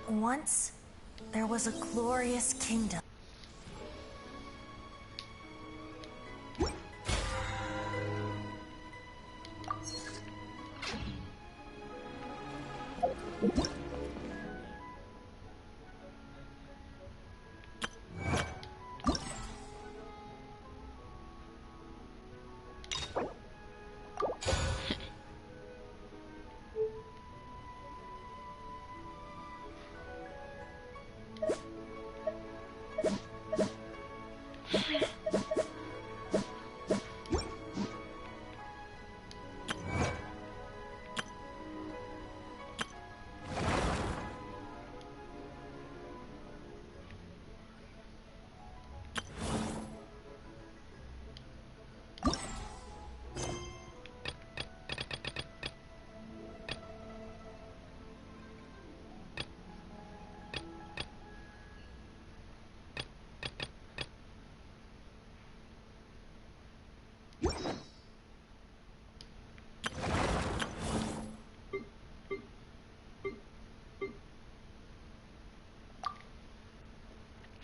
Once, there was a glorious kingdom.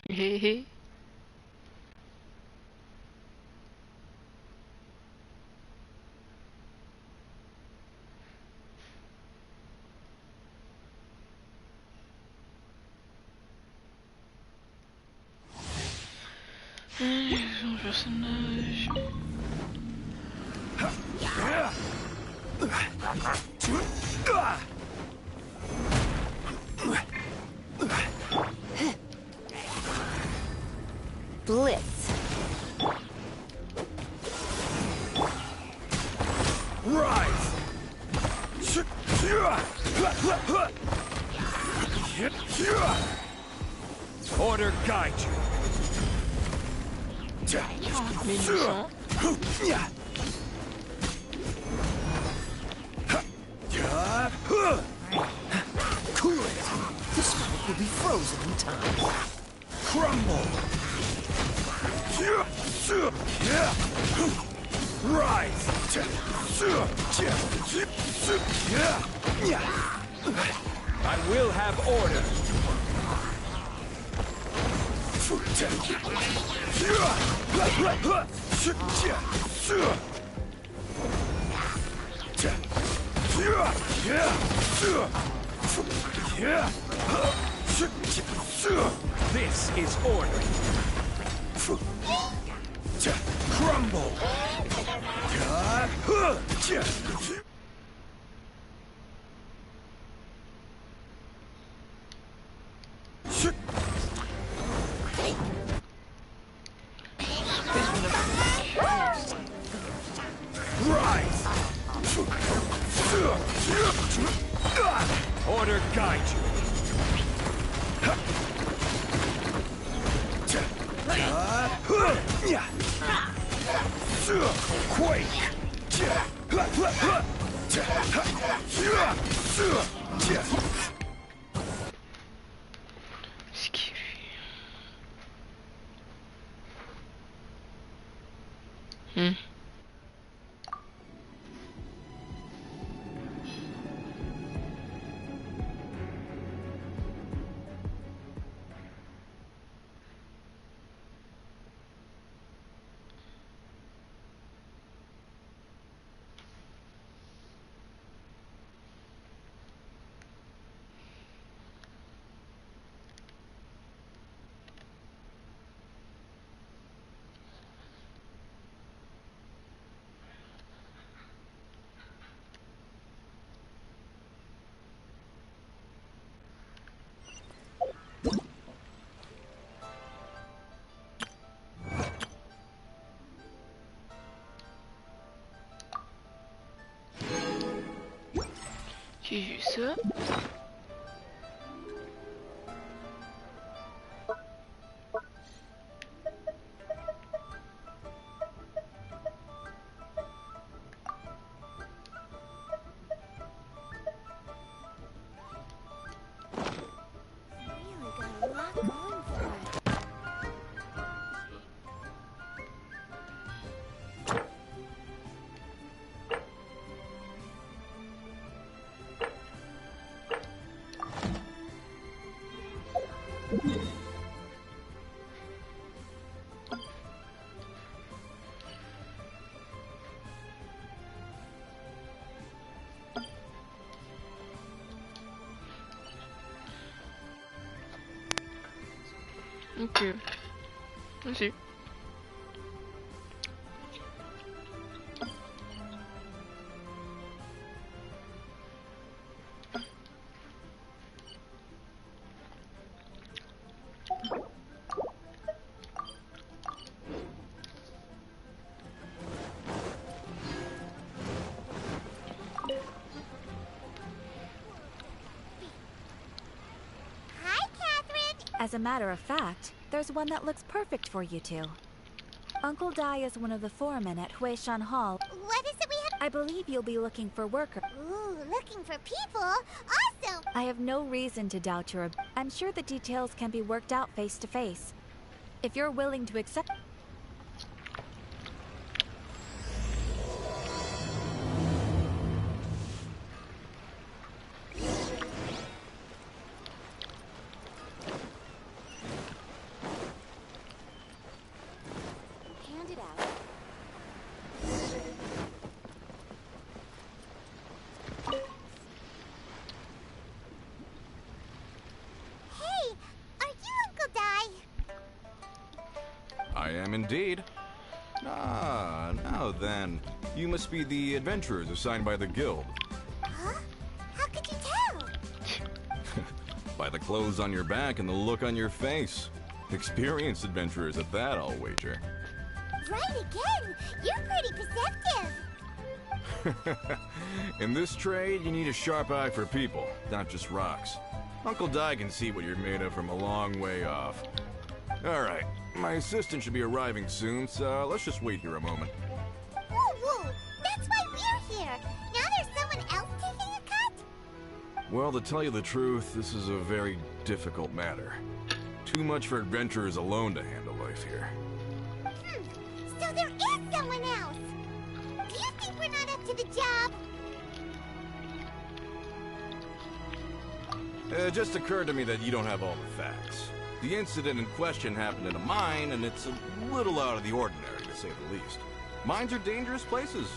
Hehe. Son personnage. Blitz. Rise. Order guide you. Cool it. This one will be frozen in time. Crumble. Rise. I will have order. This is order. Crumble. Rise. Order guide you. Quake. J'ai vu ça. Ok. Merci. As a matter of fact, there's one that looks perfect for you two. Uncle Dai is one of the foremen at Huishan Hall. What is it we have? I believe you'll be looking for workers. Ooh, looking for people? Awesome! I have no reason to doubt your I'm sure the details can be worked out face to face. If you're willing to accept... Hand it out. Hey, are you Uncle Dai? I am indeed. Ah, now then. You must be the adventurers assigned by the guild. Huh? How could you tell? By the clothes on your back and the look on your face. Experienced adventurers at that, I'll wager. Right again! You're pretty perceptive! In this trade, you need a sharp eye for people, not just rocks. Uncle Dai can see what you're made of from a long way off. Alright, my assistant should be arriving soon, so let's just wait here a moment. Woo woo! That's why we're here! Now there's someone else taking a cut? Well, to tell you the truth, this is a very difficult matter. Too much for adventurers alone to handle life here. So there is someone else! Do you think we're not up to the job? It just occurred to me that you don't have all the facts. The incident in question happened in a mine, and it's a little out of the ordinary, to say the least. Mines are dangerous places.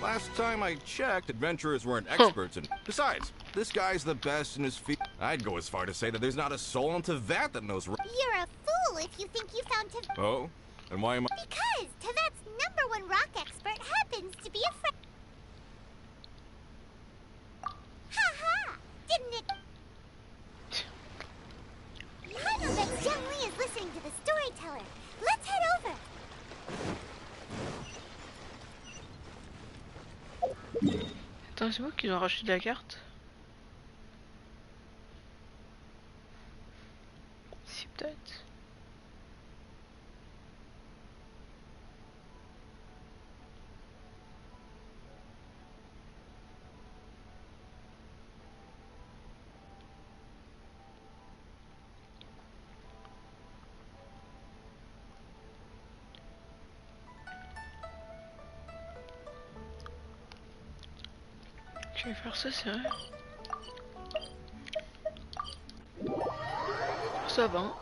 Last time I checked, adventurers weren't experts, and besides, this guy's the best in his field. I'd go as far to say that there's not a soul in Tevat that knows. You're a fool if you think you found Tevat. Oh? And why am I? Because Tevat's #1 rock expert happens to be a friend. Ha ha! Didn't it? I know that Jiang Li is listening to the storyteller. Let's head over. Attends, c'est moi qui dois racheter la carte. Si, peut-être. Je vais faire ça, c'est vrai. Ça va.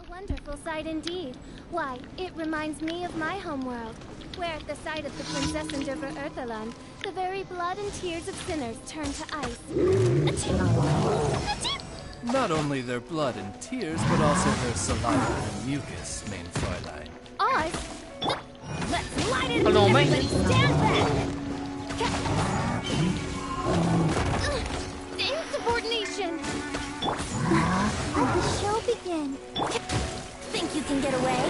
Wonderful sight indeed. Why, it reminds me of my homeworld, where at the sight of the princess and over Earthaland, the very blood and tears of sinners turn to ice. Not only their blood and tears, but also their saliva and mucus, main Fräulein. Us? Let's light it! Hello, mate. Everybody stand back! Insubordination! Let the show begin. Think you can get away?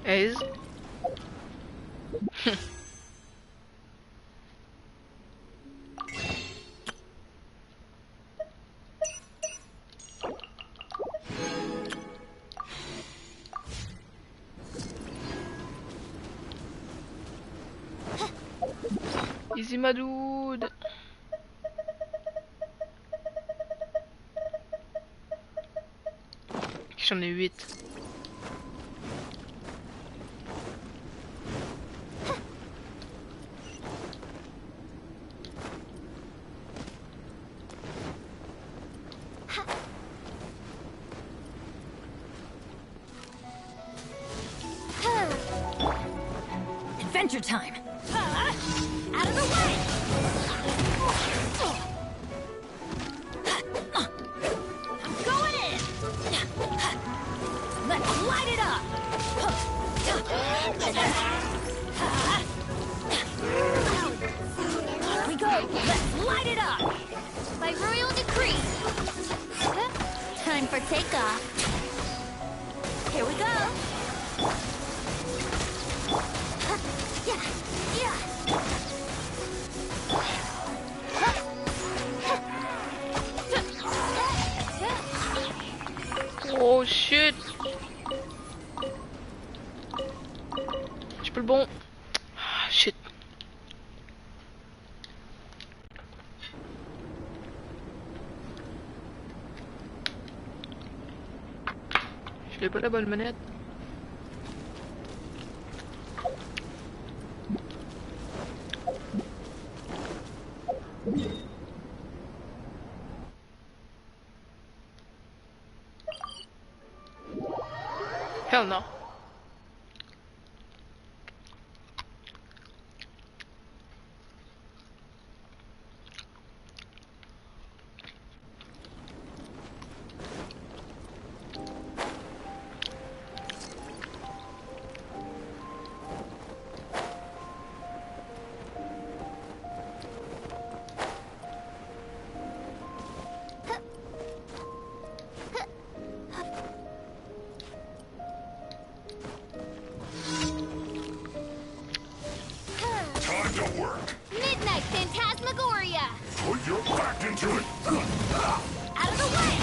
Aise. Easy my dude. J'en ai 8. Adventure time! Out of the way! I'm going in! Let's light it up! Here we go! Let's light it up! By royal decree. Time for takeoff. Here we go! Oh shit. J'ai pas le bon. Ah, shit. J'ai pas la bonne manette. Hell no. Midnight Phantasmagoria! Put your back into it. Out of the way!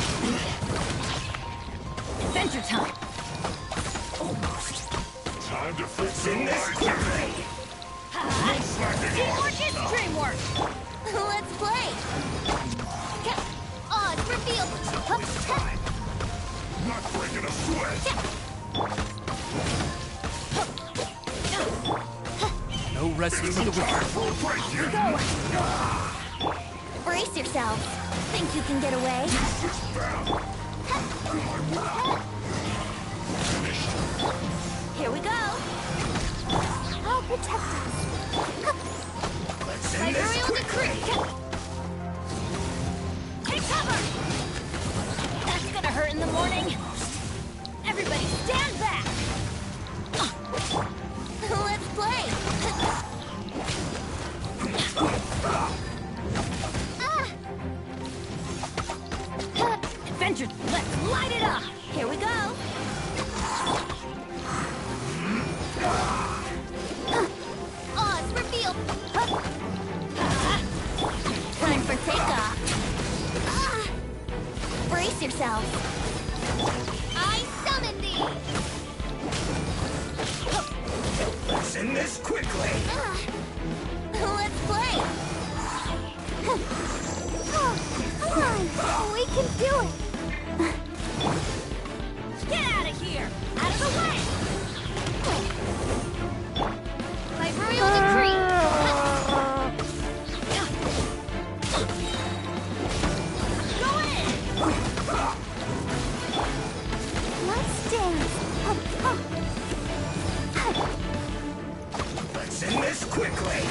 Adventure time! Almost. Time to fix in this quickly. No slacking Teamwork off. is dreamwork! Let's play. Odds revealed! Not breaking a sweat. No rest for the wicked. Full break here. Brace yourself. Think you can get away? Here we go! I'll protect us. Let's By end this royal quickly. decree! Take cover! That's gonna hurt in the morning! Everybody stand back! Let's play. Adventure, let's light it up! Here we go! Odds revealed! Time for takeoff. Brace yourself. I summon thee! Let's end this quickly. Let's play. Come on, we can do it. Get out of here! Out of the way! By royal decree! Go in! Let's dance. Let's end this quickly.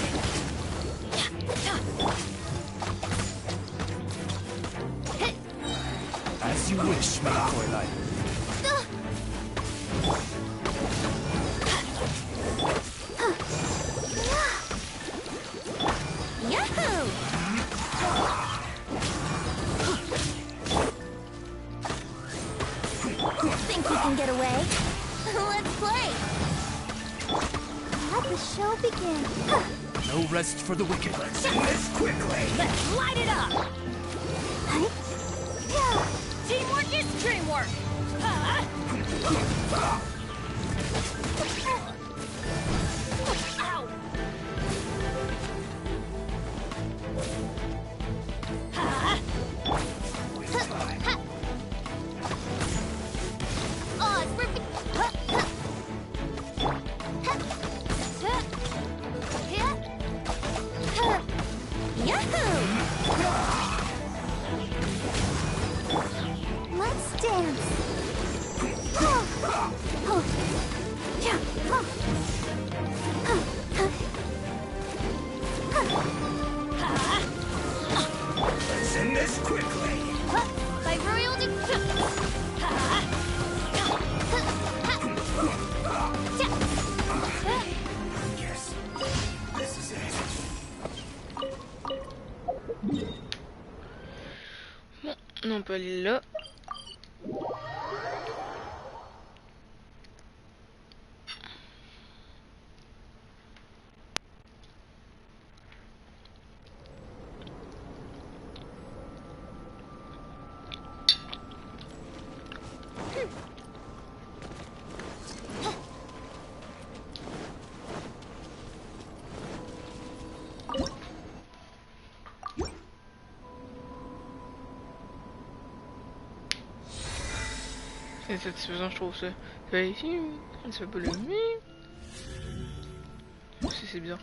As you wish, my Twilight. Yahoo! Think you can get away? Let's play. Let the show begin. No rest for the wicked. Let's end this quickly. Let's light it up! Yeah. Teamwork is dreamwork! Ow! dance. Oh. Oh. Yeah. Oh. Let's end this quickly. By royal Yes, this is it. Bon, on peut aller là. C'est satisfaisant, je trouve ça. Fait ici, ça fait pas le mi. Si c'est bien.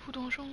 Fou d'argent.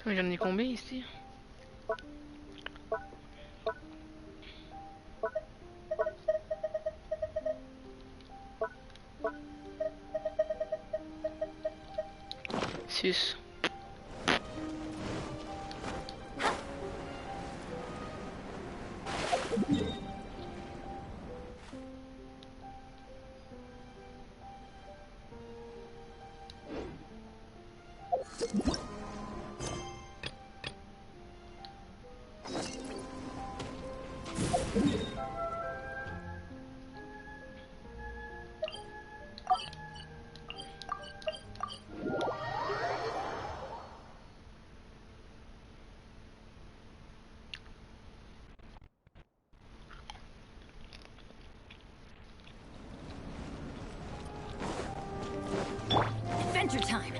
J'en ai combien ici? Six. adventure time.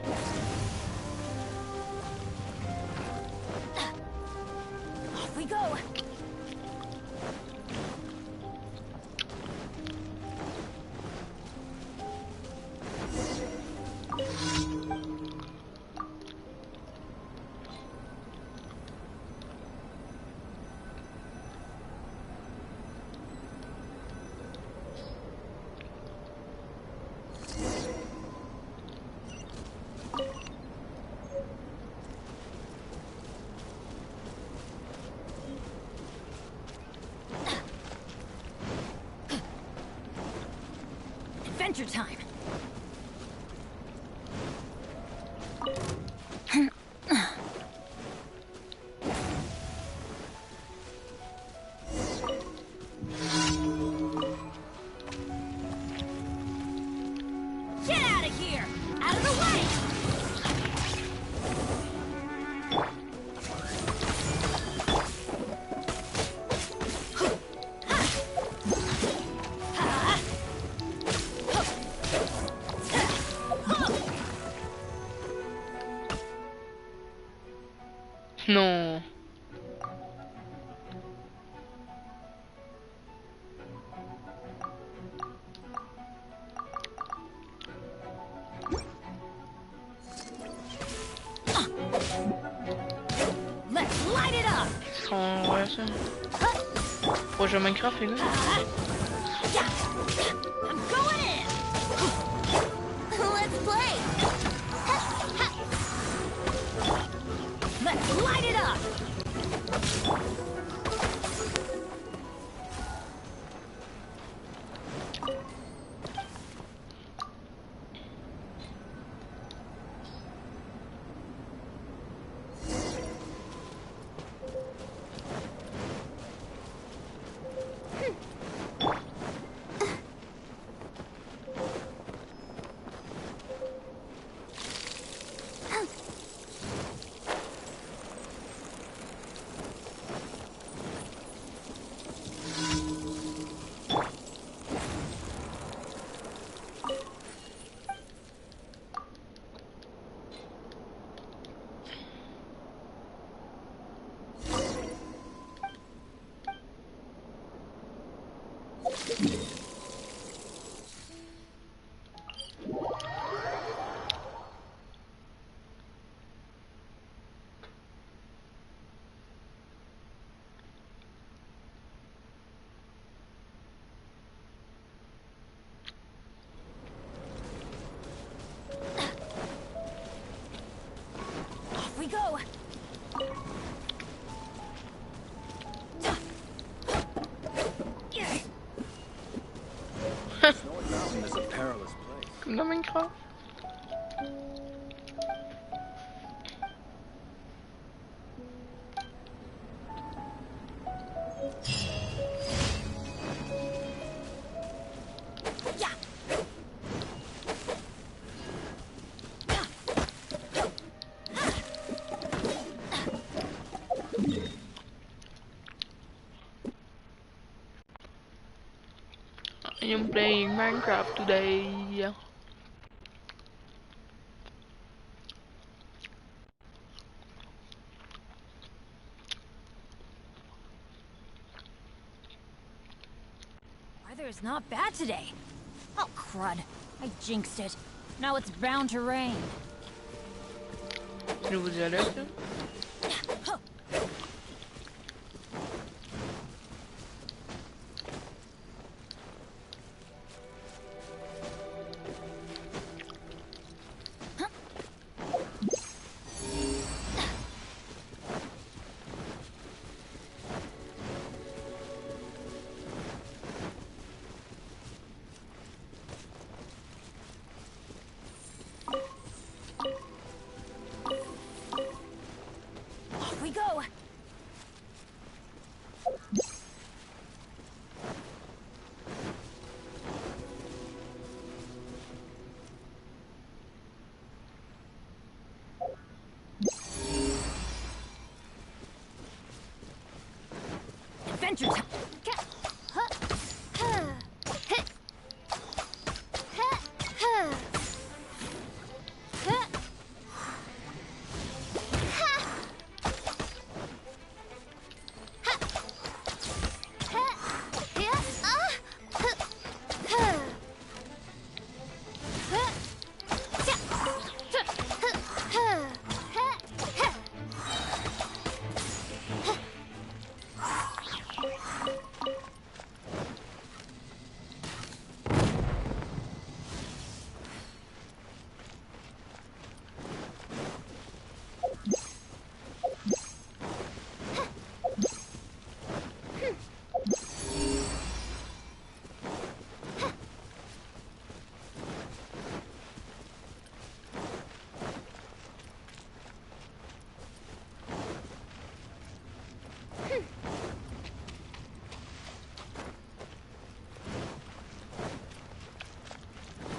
Off we go. Adventure time. Get out of here! Out of the way! Non. Let's light it up. Ouais, ça. Projet Minecraft, les gars. I'm going in. Comme dans Minecraft. I am playing Minecraft today. Weather is not bad today. Oh, crud. I jinxed it. Now it's bound to rain. Nouveau dialogue. Off we go. Adventure time.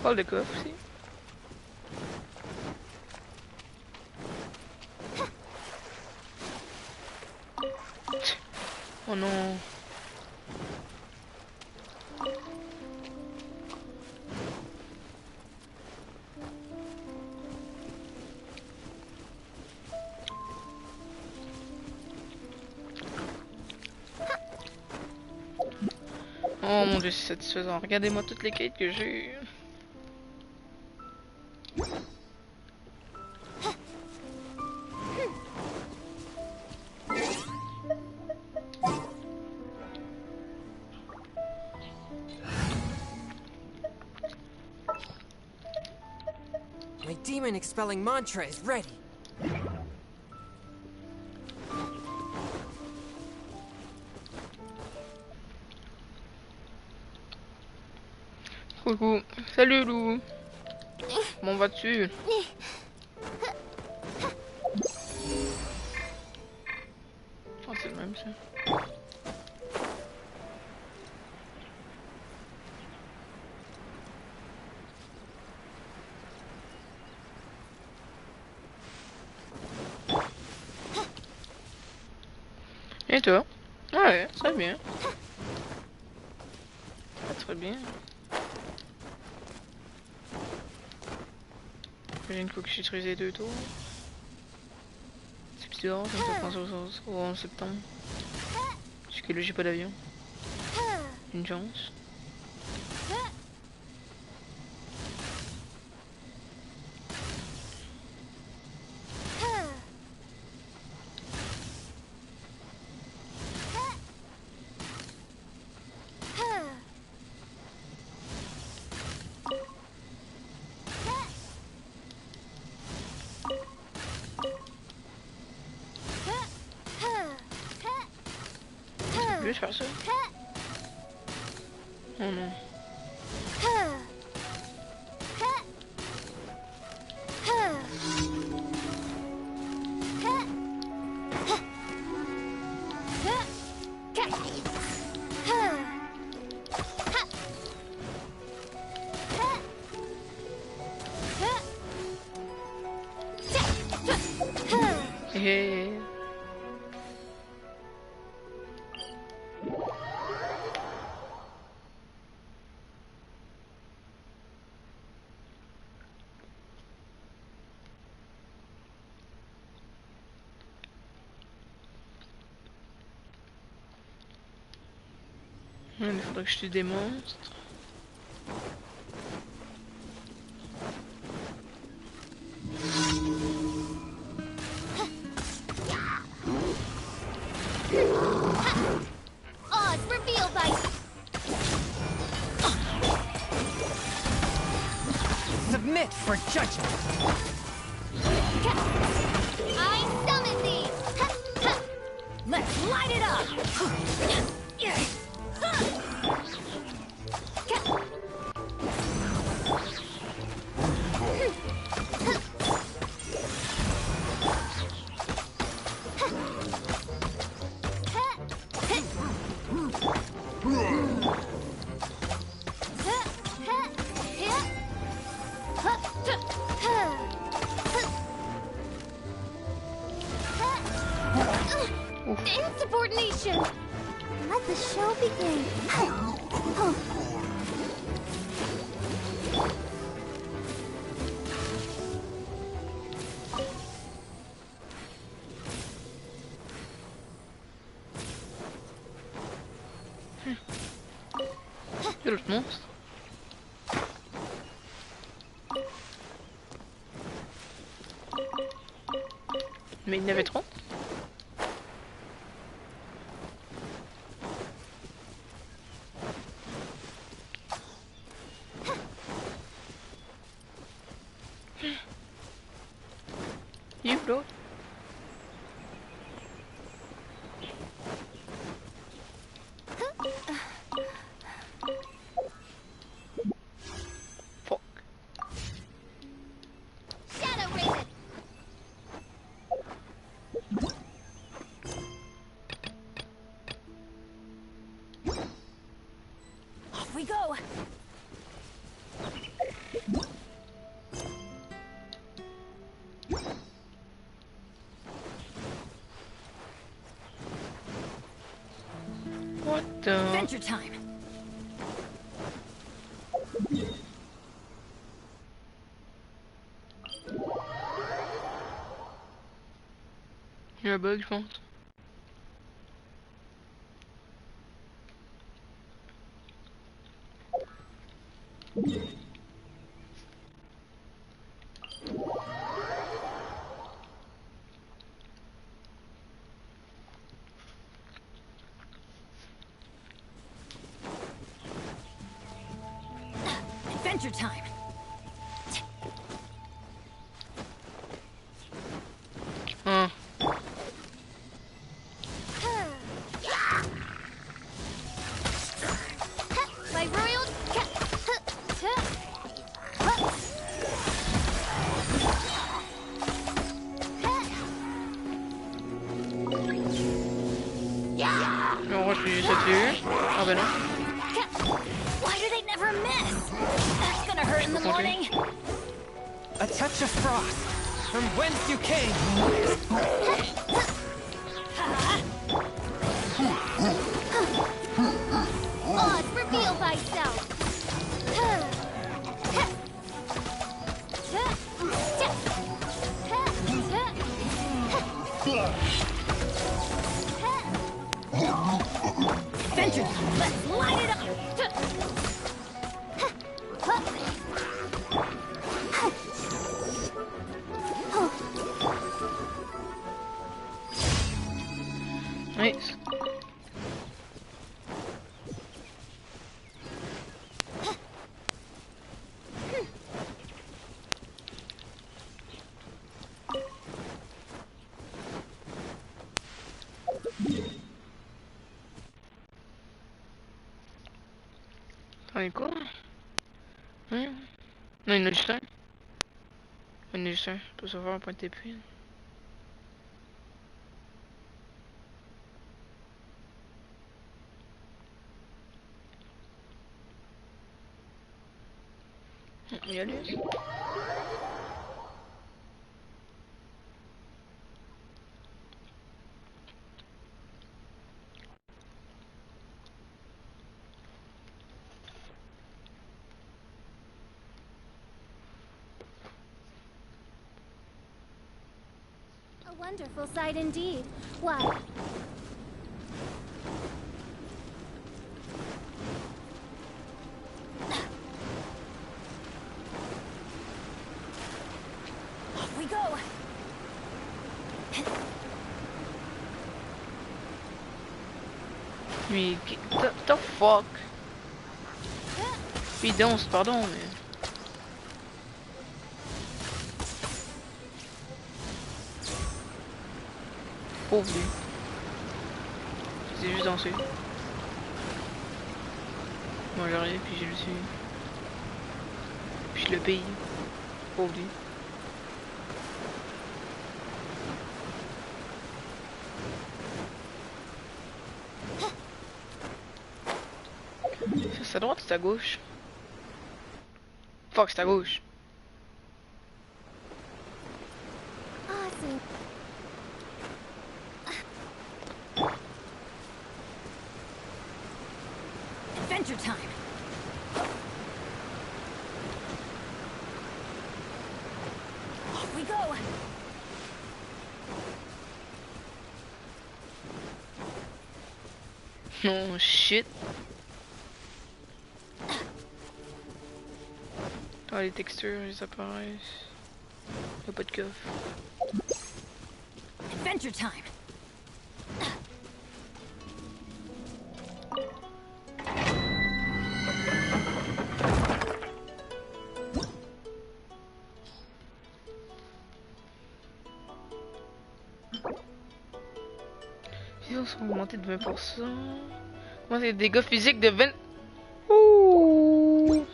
Oh, le coffre aussi. Oh non. Oh mon dieu, c'est satisfaisant. Regardez-moi toutes les quêtes que j'ai eues. My demon expelling mantra is ready. Coucou. Salut Lou. Comment vas-tu? Oh, c'est le même ça. Et toi? Ouais, très bien. Très bien. J'ai une fois que j'ai utilisé 2 tours. C'est bizarre, ça me fait penser au 11 septembre. Parce que là j'ai pas d'avion. Une chance. Je vais faire ça. Oh non. Et... Il faudrait que je tue des monstres. Odds revealed by... Submit for judgment. I summon thee! Let's light it up! Insubordination! Let the show begin. C'est l'autre monstre. Mais il y en avait trop. You l'autre. Fuck. Shadow Raven! Off we go! What the? Adventure time! Il y a un bug, je pense. Adventure time! Ah. My royal... On va tuer ça dessus. Ah bah non. Why do they never miss? That's gonna hurt in the morning! A touch of frost from whence you came. Odds reveal thyself! Adventure time! Let's light it up! Nice. T'en es quoi? Hein? Non, il y en a juste un. Il y en a juste un. Je peux savoir un point de TP. Il y a lui. Wonderful sight indeed. Why? Off we go. Mais the fuck? Puis danse, pardon, mais. Pauvre lui. C'est juste danser. Moi j'arrive, puis je le suis. Puis je le paye. Pauvre lui. C'est à droite ou c'est à gauche? Fuck, c'est à gauche. Awesome. Adventure time. Off we go. Non, shit. Ah, les textures, ils apparaissent. Y'a pas de coffre. Adventure time. Ils sont augmentés de 20%. Moi, c'est des dégâts physiques de 20. Ouh.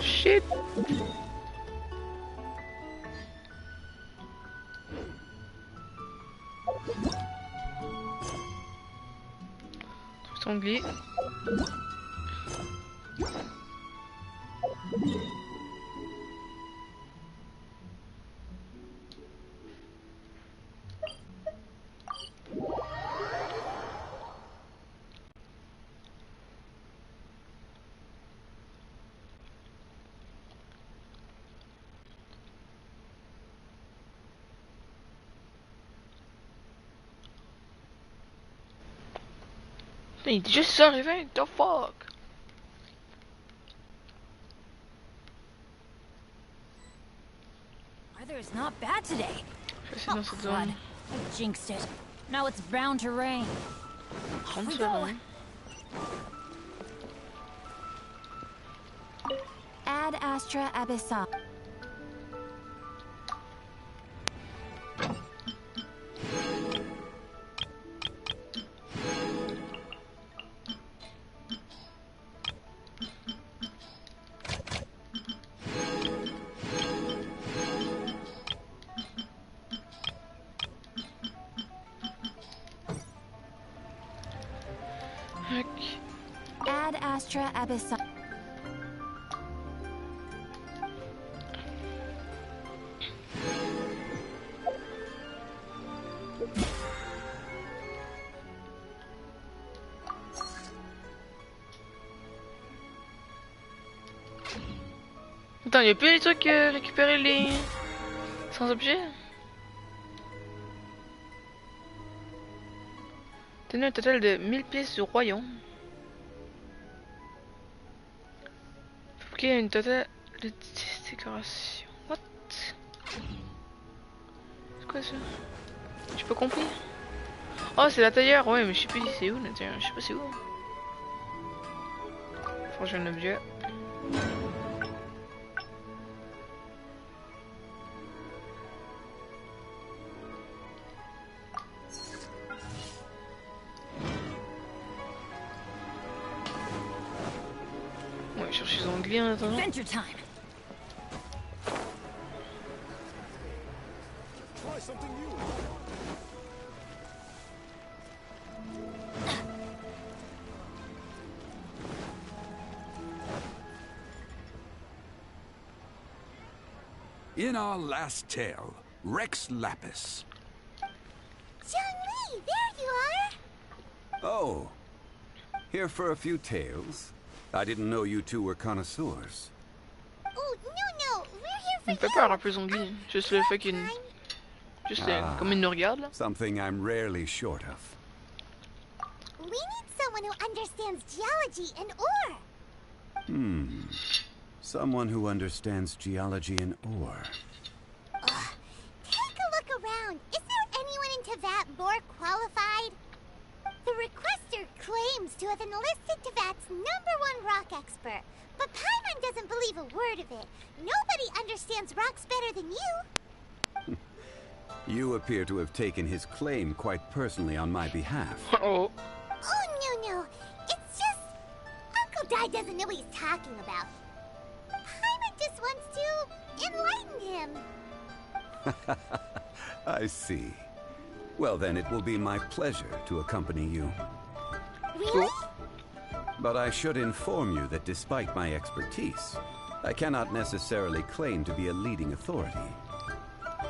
Shit. Sanglier. Il est juste arrivé, the fuck? Weather is not bad today. C'est dans cette zone. I jinxed it. Now it's bound to rain. Off we go. Ad Astra Abyssal. Ad Astra Abyssal. Attends, y'a plus les trucs récupérer les... sans objet? Tenez un total de 1000 pièces du royaume. Fabriquer une totale de 10 décorations. What? C'est quoi ça? J'ai pas compris. Oh, c'est la tailleur, ouais, mais je sais plus c'est où la tailleur, je sais pas c'est où. Forger un objet. Ouais, chercher les onglets en attendant. Adventure time. Try something new. In our last tale, Rex Lapis. Xiangli, there you are! Oh, here for a few tales? I didn't know you two were connoisseurs. Oh, no, we're here Il me fait peur un peu Zhongli. Juste le fait qu'il... Juste comme il nous regarde là. Something I'm rarely short of. We need someone who understands geology and ore. Someone who understands geology and ore. Take a look around. Is there anyone in Teyvat more qualified? The requester claims to have enlisted Teyvat's #1 rock expert, but Paimon doesn't believe a word of it. Nobody understands rocks better than you. You appear to have taken his claim quite personally on my behalf. Oh. Oh, no. It's just... Uncle Dai doesn't know what he's talking about. Paimon just wants to enlighten him. I see. Well, then it will be my pleasure to accompany you. Really? But I should inform you that despite my expertise, I cannot necessarily claim to be a leading authority.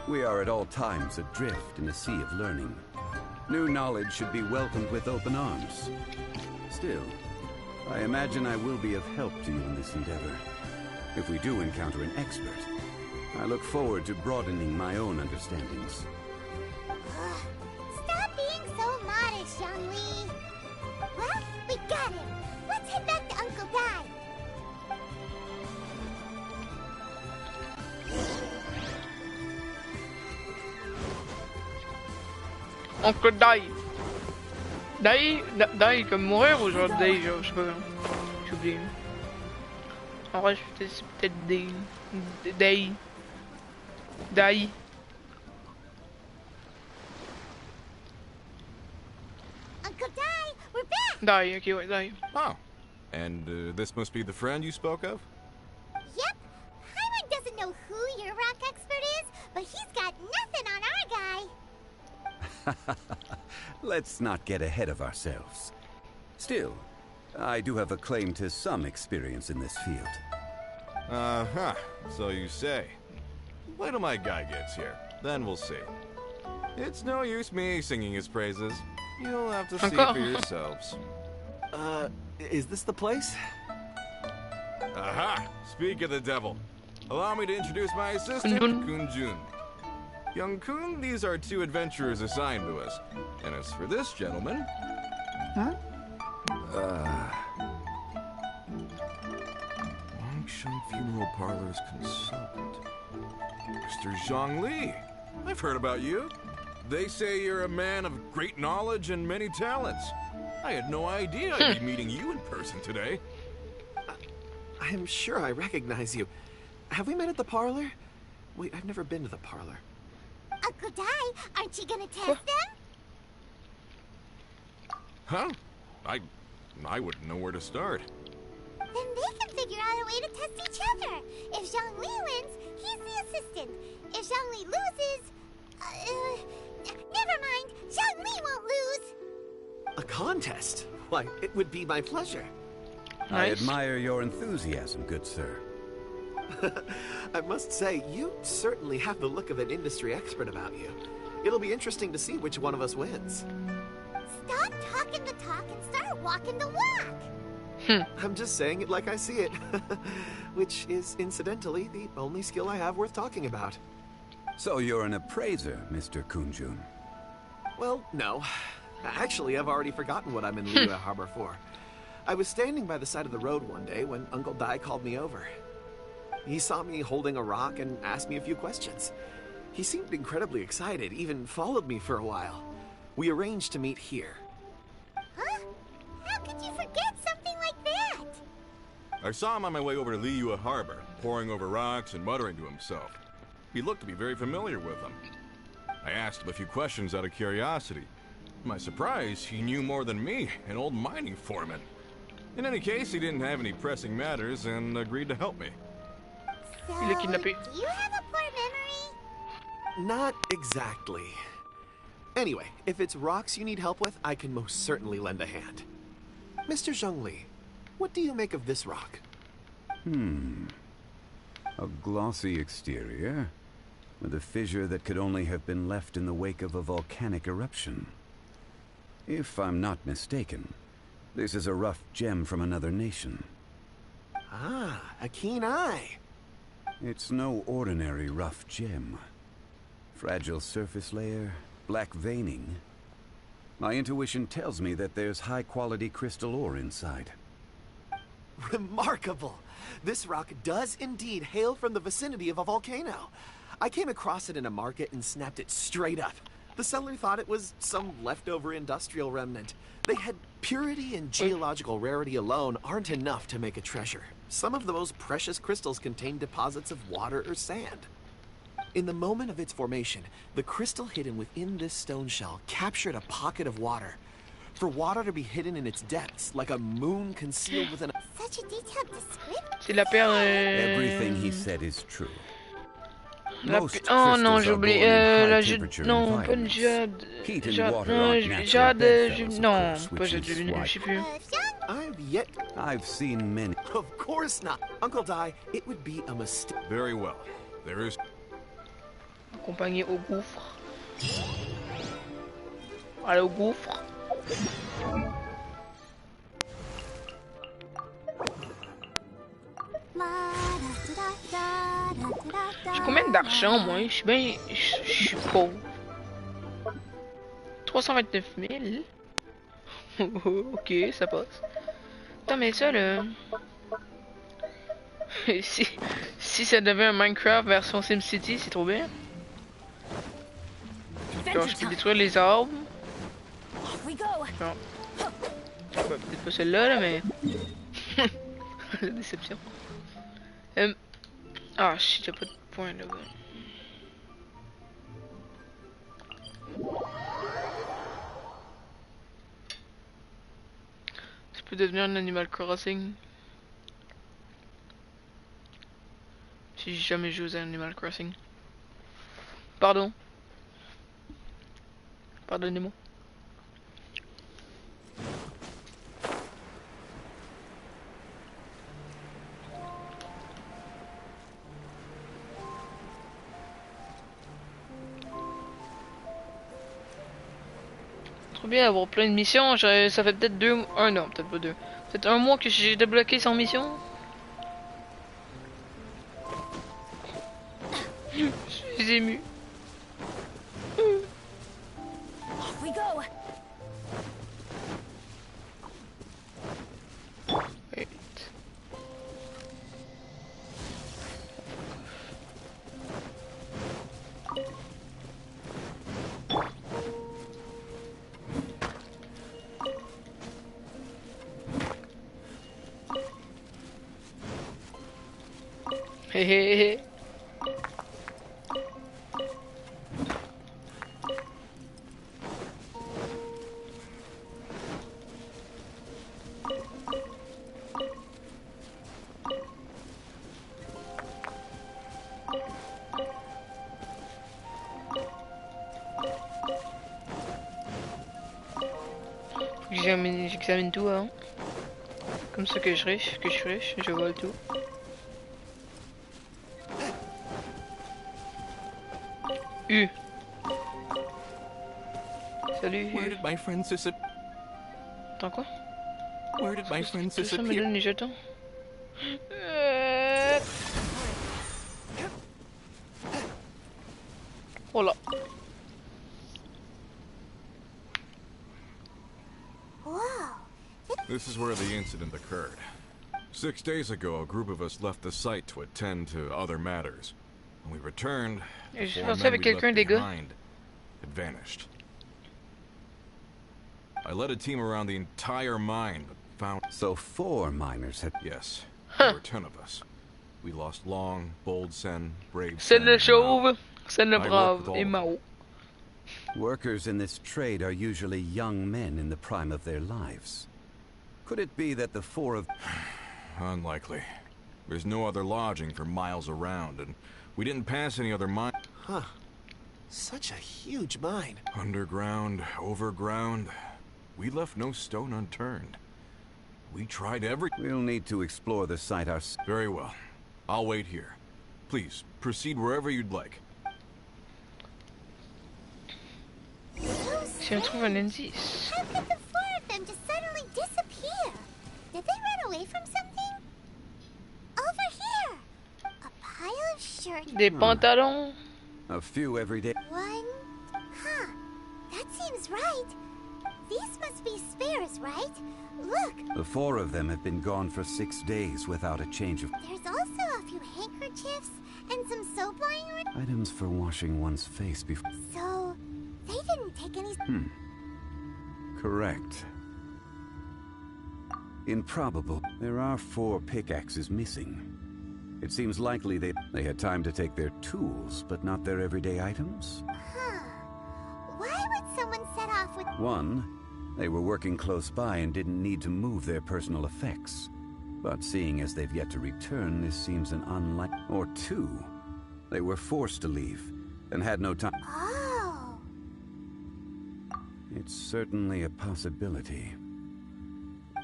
We are at all times adrift in a sea of learning. New knowledge should be welcomed with open arms. Still, I imagine I will be of help to you in this endeavor. If we do encounter an expert, I look forward to broadening my own understandings. Stop being so modest, Zhongli. Well, we got him. Let's head back to Uncle Dai. Uncle Dai. Dai comme mourir ou genre Dai, genre, je sais pas. J'ai oublié. En vrai, c'est peut-être Dai. Dai. Uncle Dai, we're back. Dai, okay, ouais, Dai. Oh. And this must be the friend you spoke of? Yep. Paimon doesn't know who your rock expert is, but he's got nothing on our guy. Let's not get ahead of ourselves. Still, I do have a claim to some experience in this field. Uh-huh. So you say. Wait till my guy gets here. Then we'll see. It's no use me singing his praises. You'll have to see for yourselves. Is this the place? Aha! Speak of the devil. Allow me to introduce my assistant, Kunjun. Young Kun, these are 2 adventurers assigned to us. And as for this gentleman... Huh? Wangshan Funeral Parlor's consultant. Mr. Zhongli. I've heard about you. They say you're a man of great knowledge and many talents. I had no idea I'd be meeting you in person today. I am sure I recognize you. Have we met at the parlor? Wait, I've never been to the parlor. Uncle Dai, aren't you gonna test them? Huh? I wouldn't know where to start. Then they can figure out a way to test each other. If Zhongli wins, he's the assistant. If Zhongli loses... never mind. Zhongli won't lose. A contest? Why, it would be my pleasure. I admire your enthusiasm, good sir. I must say, you certainly have the look of an industry expert about you. It'll be interesting to see which one of us wins. Stop talking the talk and start walking the walk. I'm just saying it like I see it. Which is, incidentally, the only skill I have worth talking about. So you're an appraiser, Mr. Kunjun? Well, no. Actually, I've already forgotten what I'm in Liyue Harbor for. I was standing by the side of the road one day when Uncle Dai called me over. He saw me holding a rock and asked me a few questions. He seemed incredibly excited, even followed me for a while. We arranged to meet here. Huh? How could you forget something like that? I saw him on my way over to Liyue Harbor, poring over rocks and muttering to himself. He looked to be very familiar with them. I asked him a few questions out of curiosity. To my surprise, he knew more than me, an old mining foreman. In any case, he didn't have any pressing matters and agreed to help me. So, do you have a poor memory? Not exactly. Anyway, if it's rocks you need help with, I can most certainly lend a hand. Mr. Zhongli, what do you make of this rock? A glossy exterior, with a fissure that could only have been left in the wake of a volcanic eruption. If I'm not mistaken, this is a rough gem from another nation. Ah, a keen eye. It's no ordinary rough gem. Fragile surface layer, black veining. My intuition tells me that there's high-quality crystal ore inside. Remarkable! This rock does indeed hail from the vicinity of a volcano. I came across it in a market and snapped it straight up. The seller thought it was some leftover industrial remnant. They had purity and geological rarity alone aren't enough to make a treasure. Some of the most precious crystals contain deposits of water or sand. In the moment of its formation, the crystal hidden within this stone shell captured a pocket of water. For water to be hidden in its depths, like a moon concealed within a... Such a detailed description. C'est la perle. Everything he said is true. Oh non, j'ai oublié. La jade. Non, pas une jade. Jade. Non, pas jade lumineux, je sais plus. I've seen many. Of course not. Uncle Di, it would be a mistake. Very well. There is. Accompagné au gouffre. Allez au gouffre. J'ai combien d'argent moi? Je suis bien. Je suis pauvre. 329 000. Ok, ça passe. Putain, mais ça là. si ça devait un Minecraft version SimCity, c'est trop bien. Genre, je peux détruire les arbres. Non. Peut-être pas celle-là, là, mais. La déception. Ah, shit, y'a pas de point là-bas. Tu peux devenir un Animal Crossing. Si j'ai jamais joué à Animal Crossing. Pardon. Pardonnez-moi. Trop bien d'avoir plein de missions. Ça fait peut-être non, peut-être pas 2. Peut-être 1 mois que j'ai débloqué 100 missions. Je suis ému. Hé hé hé. J'examine tout hein. Comme ça que je suis riche, je vole tout. Salut. Where did my friend disappear? Attends quoi? Where did my friend Ça me disappear? donne les jetons. Oh là. This is where the incident occurred. 6 days ago, a group of us left the site to attend to other matters. When we returned, the Je 4 pensais men avec we left quelqu'un des gars. behind had vanished. I led a team around the entire mine, but found... So 4 miners had... Yes, there were 10 of us. We lost Long, Bold Sen, Brave Sen Sen, le and chauve, Sen le I worked brave with all et of them. Mao. Workers in this trade are usually young men in the prime of their lives. Could it be that the 4 of... Unlikely. There's no other lodging for miles around, and we didn't pass any other mine. Huh. Such a huge mine. Underground, overground. We left no stone unturned. We tried every... We'll need to explore the site ourselves. Very well. I'll wait here. Please, proceed wherever you'd like. Si on trouve un indice. How could the 4 of them just suddenly disappear? Did they run away from something? Over here! A pile of shirt. Des pantalons. A few every day. One? Huh. That seems right. These must be spares, right? Look, The 4 of them have been gone for 6 days without a change of there's also a few handkerchiefs and some soap lying around. items for washing one's face before. So, they didn't take any... Correct. Improbable. There are 4 pickaxes missing. It seems likely they had time to take their tools, but not their everyday items. Huh. Why would someone set off with... 1, they were working close by and didn't need to move their personal effects. But seeing as they've yet to return, this seems an unlikely... Or 2, they were forced to leave and had no time. Oh. It's certainly a possibility.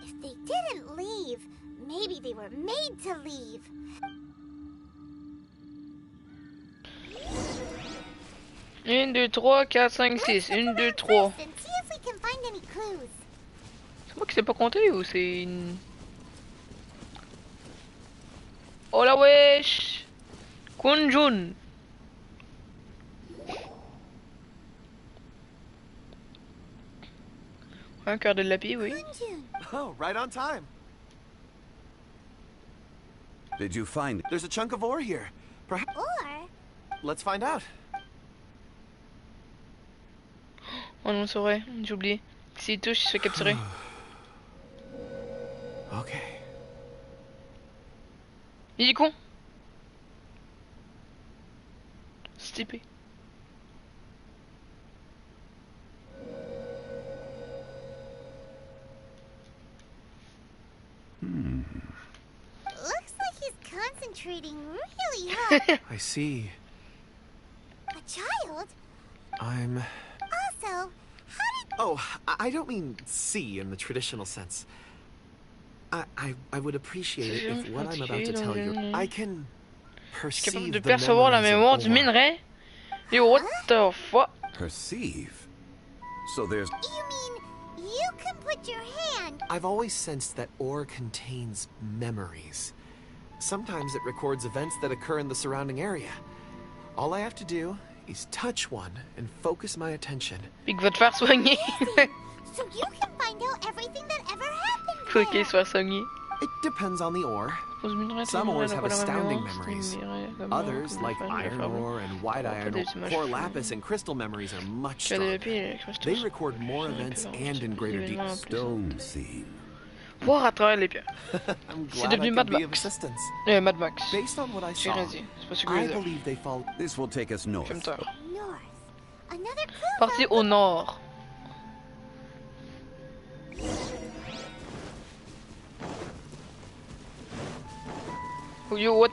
If they didn't leave, maybe they were made to leave. 1, 2, 3, 4, 5, 6. 1, 2, 3. And see if we can find any clues. C'est moi qui sais pas compter ou c'est une... Oh la wesh! Kunjun! Un cœur de lapis, oui. Oh, right on time. Did you find it? There's a chunk of ore here. Perhaps. Or... Let's find out. Oh non, c'est vrai, j'ai oublié. S'il touche, il se fait capturer. Okay. Il est con! C'est typé. Looks like he's concentrating really hard. I see. A child? I'm... Also, how did... Oh, I don't mean see in the traditional sense. I would appreciate it if what I'm about to tell you, I can perceive capable the de percevoir la memories mémoire of du ore. minerai? Yo, what the fuck? Perceive? So there's... You mean you can put your hand... I've always sensed that ore contains memories. Sometimes it records events that occur in the surrounding area. All I have to do is touch one and focus my attention. Puis que va te faire soigner. So you can find out everything that ever happened Faut there. qu'il soit soigné. It depends on the ore. Some ores have astounding memories. Others, like iron ore and white iron or lapis and crystal memories, are much stronger. They record more events and in greater detail. Stone scene. Voir à travers les pierres. I'm C'est glad I devenu could Mad be of Max. assistance. Mad Max. Based on what I J'ai saw, rien dit. C'est pas ce que je I veux dire. believe they fall. This will take us north. Comme tard. North. Another clue. Parti au nord. Oh yo, what?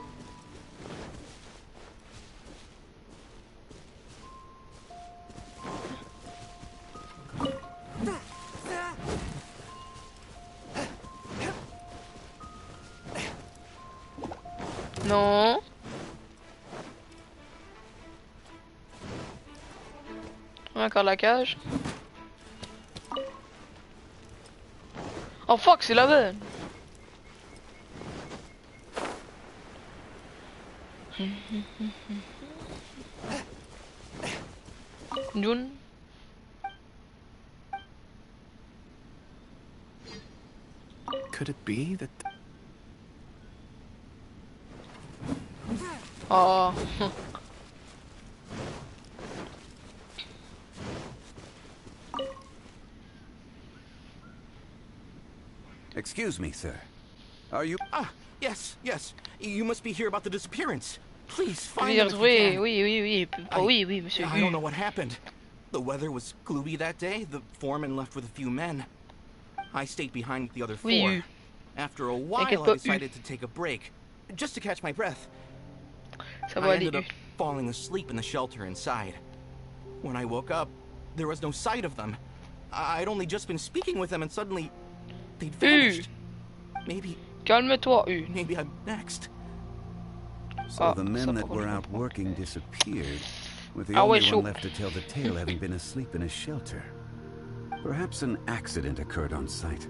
Non. Encore la cage. Oh fuck, c'est la bonne. June. Could it be that? Oh. Excuse me, sir. Are you... Ah, yes. You must be here about the disappearance. Please Je find vais them if you retrouver, can. oui. Oh, oui, monsieur. I don't know what happened. The weather was gloomy that day. The foreman left with a few men. I stayed behind with the other 4. Oui. After a while, T'inquiète I pas, decided to take a break, just to catch my breath. Ça va I aller. ended up falling asleep in the shelter inside. When I woke up, there was no sight of them. I'd only just been speaking with them and suddenly they'd vanished. Maybe Calme-toi, maybe I'm next. So the men that were out working disappeared, with the Ah ouais, only chaud. one left to tell the tale having been asleep in a shelter. Perhaps an accident occurred on site.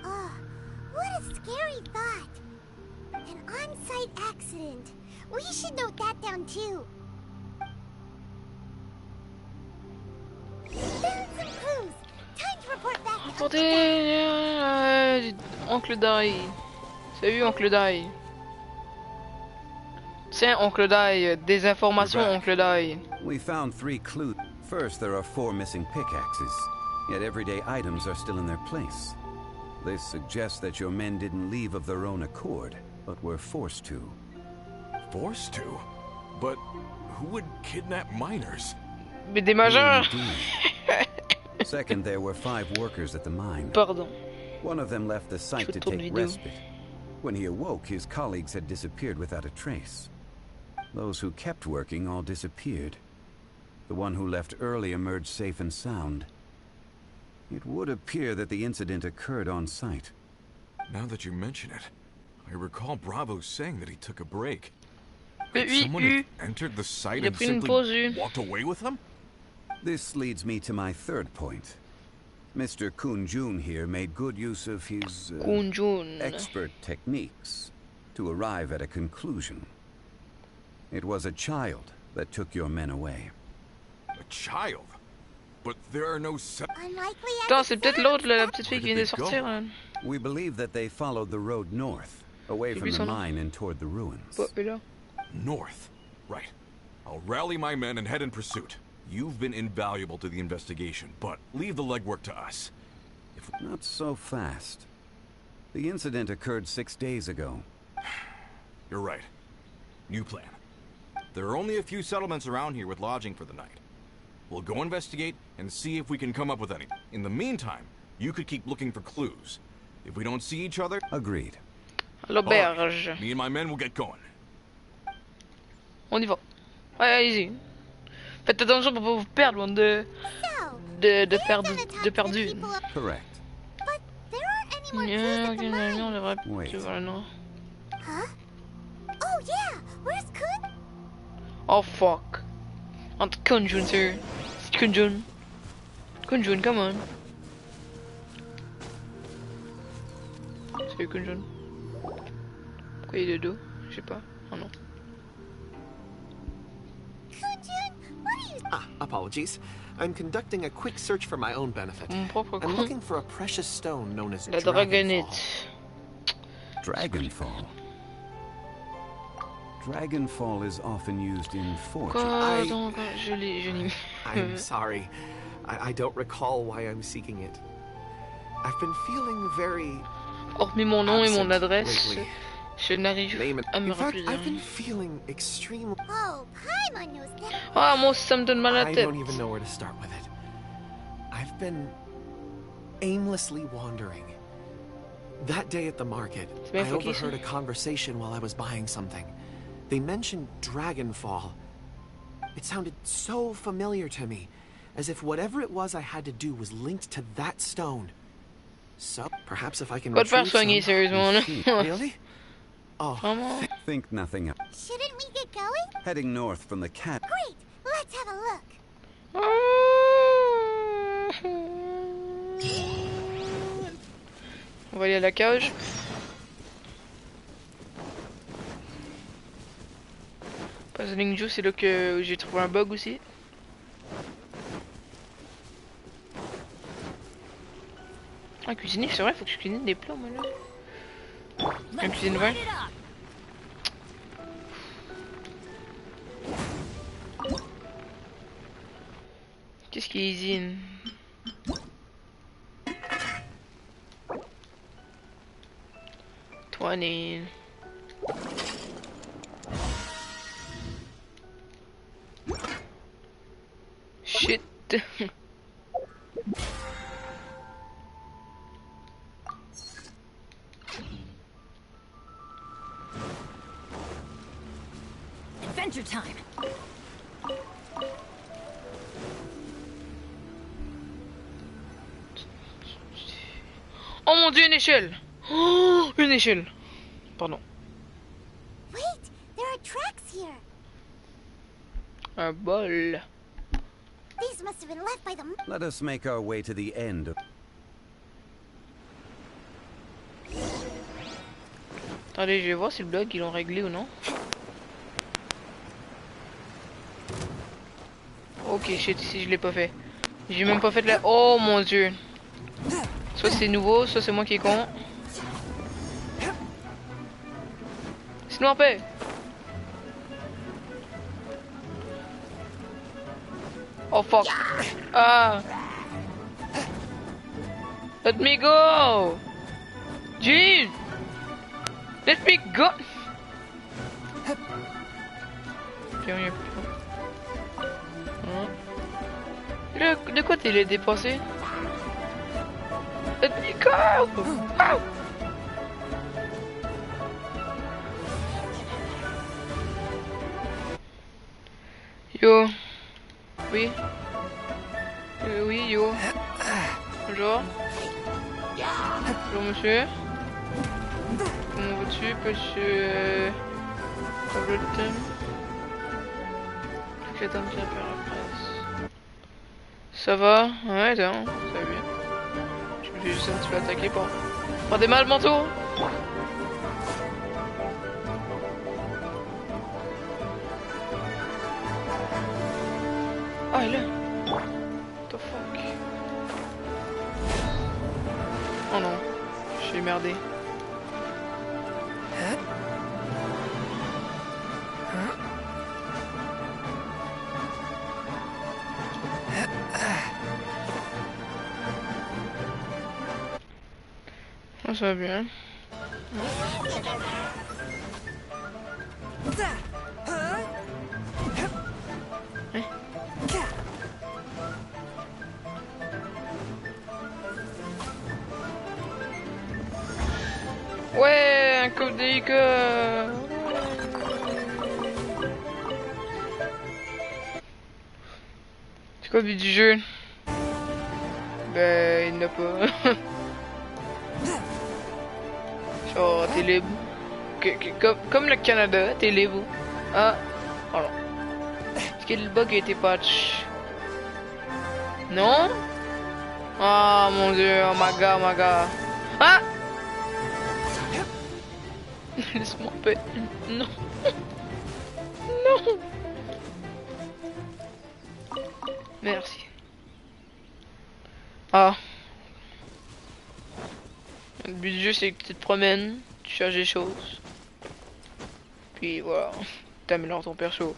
What a scary thought. An on-site accident. We should note that down too. Found some clues. Time to report back to Uncle Dai. Attendez, Oncle Dai. Salut Oncle Dai. Tiens Oncle Dai, des informations Oncle Dai. We found 3 clues. First, there are 4 missing pickaxes, yet everyday items are still in their place. This suggests that your men didn't leave of their own accord, but were forced to. Forced to? But who would kidnap miners? Mais des majeurs. Second, there were 5 workers at the mine. Pardon. One of them left the site to take respite. When he awoke, his colleagues had disappeared without a trace. Those who kept working all disappeared. The one who left early emerged safe and sound. It would appear that the incident occurred on site. Now that you mention it, I recall Bravo saying that he took a break. Could someone have entered the site and simply walked away with them? This leads me to my third point. Mr. Kun-jun here made good use of his expert techniques to arrive at a conclusion. It was a child that took your men away. A child? But there are no Attends, c'est peut-être l'autre, la petite fille qui vient de sortir. Hein. We believe that they followed the road north, away from the mine and toward the ruins. North? Right. I'll rally my men and head in pursuit. You've been invaluable to the investigation, but leave the legwork to us. Not so fast. The incident occurred 6 days ago. You're right. New plan. There are only a few settlements around here with lodging for the night. We'll go investigate and see if we can come up with any. In the meantime, you could keep looking for clues. If we don't see each other... Agreed. L'auberge. Me and my men will get going. On y va. Ouais, allez-y. Faites attention pour pas vous perdre, loin de perdu. Correct. But there aren't any more clues at the mine. Wait. Huh? Oh yeah, where's Kun? Oh fuck. Entre Kun-jun, sir. Kun-jun. Kun-jun, come on. Salut Kun-jun. Pourquoi il est de dos? Je sais pas. Oh non. Apologies. I'm conducting a quick search for my own benefit. I'm looking for a precious stone known as La Dragonite. Dragonfall. Dragonfall is often used in fortune. I'm sorry. I don't recall why I'm seeking it. I've been feeling very... Hormis mon nom et mon adresse, je n'arrive à me rappeler. I've been feeling extremely... Oh, Paimon knows that. Ah, moi aussi ça me donne mal à la I tête. don't even know where to start with it. I've been aimlessly wandering. That day at the market, I overheard a conversation while I was buying something. They mentioned Dragonfall. It sounded so familiar to me, as if whatever it was I had to do was linked to that stone. So, perhaps if I can retrieve some... Really? Oh, think nothing of. Shouldn't we get going? Heading north from the cat. Great, let's have a look. On va aller à la cage. Puzzling Joe, c'est là que j'ai trouvé un bug aussi. Ah, cuisiner, c'est vrai, faut que je cuisine des plats, moi là. Un cuisine vert. Qu'est-ce qui est easy? Shit. Adventure time. Oh mon dieu, une échelle. Oh, une échelle. Pardon. Wait, there are tracks here. Un bol. These must have been left by the... Let us make our way to the end. Attendez, je vais voir si le bug ils l'ont réglé ou non. Ok, shit, si je l'ai pas fait. J'ai même pas fait la... Oh mon dieu. Soit c'est nouveau, soit c'est moi qui est con. Sinon en paix. Oh fuck. Ah. Let me go. Jeez. Let me go. De quoi t'es dépassé? Let me go. Oh. Yo. Oui. Oui, yo. Bonjour. Bonjour, monsieur. Comment vas-tu, monsieur? J'attends bien faire la presse. Ça va? Ouais, attends, ça va bien. Je me suis juste un petit peu attaqué par des mâles mentaux. Ah, il est là. What the fuck? Oh non, j'ai merdé. Oh, ça va bien. Ouais, un coup de cœur. C'est quoi le but du jeu? Ben, il n'a pas. Genre, t'es libre. Comme le Canada, t'es libre. Ah, voilà. Est-ce que le bug a été patch? Non? Ah, mon dieu, oh my god, oh my god. Ah! Laisse-moi en paix. Non. Non. Merci. Ah. Le but du jeu, c'est que tu te promènes, tu cherches des choses. Puis voilà, t'améliores ton perso.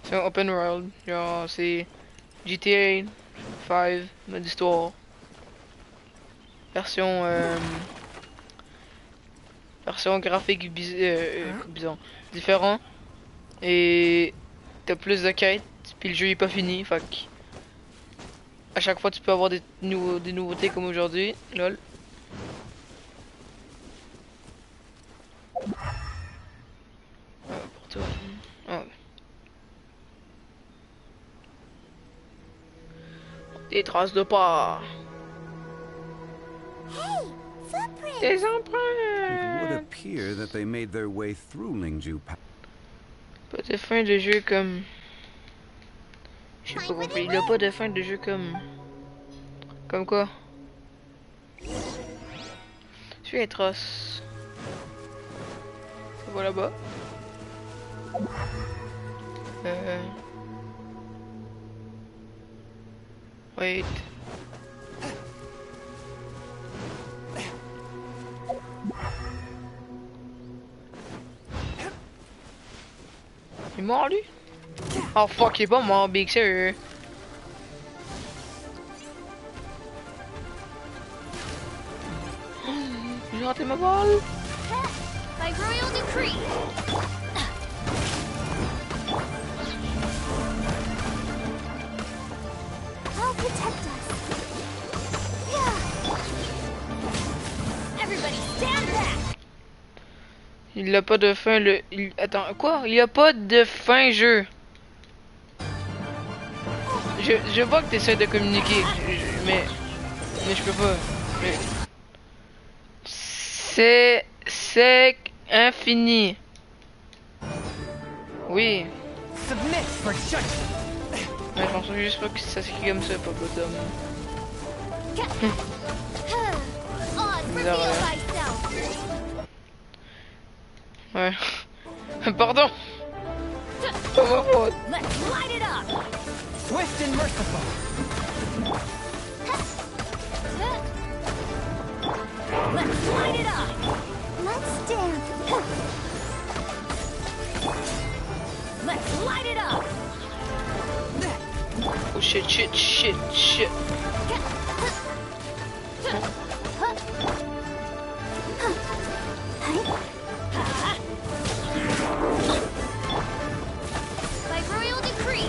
C'est un open world. Genre, c'est GTA 5, mode histoire. Version graphique bizarre, différent, et t'as plus de quêtes, puis le jeu est pas fini, fait que à chaque fois tu peux avoir des nouveautés comme aujourd'hui. Lol. Pour toi. Ah. Des traces de pas. Des empreintes. It would appear that they made their way through Lingju. Pas de fin de jeu comme. J'ai pas compris. Il a pas de fin de jeu comme. Comme quoi? Je suis atroce. Ça va là-bas. Wait. Il est mort lui? Oh fuck, il est pas mort, Big Sir. J'ai raté ma balle. By royal decree. I'll protect us. Everybody stand back. Il a pas de fin le. Attends, quoi? Il a pas de fin jeu. Je vois que tu essaies de communiquer, mais je peux pas. C'est infini. Oui. Mais je pense juste pas que ça s'écrit comme ça, pas bottom. Bizarre, ouais. Pardon. pas ma faute. Let's light it up. Swift and merciful. Let's light it up. Let's dance. Let's light it up. Oh shit, shit, shit, shit. By royal decree.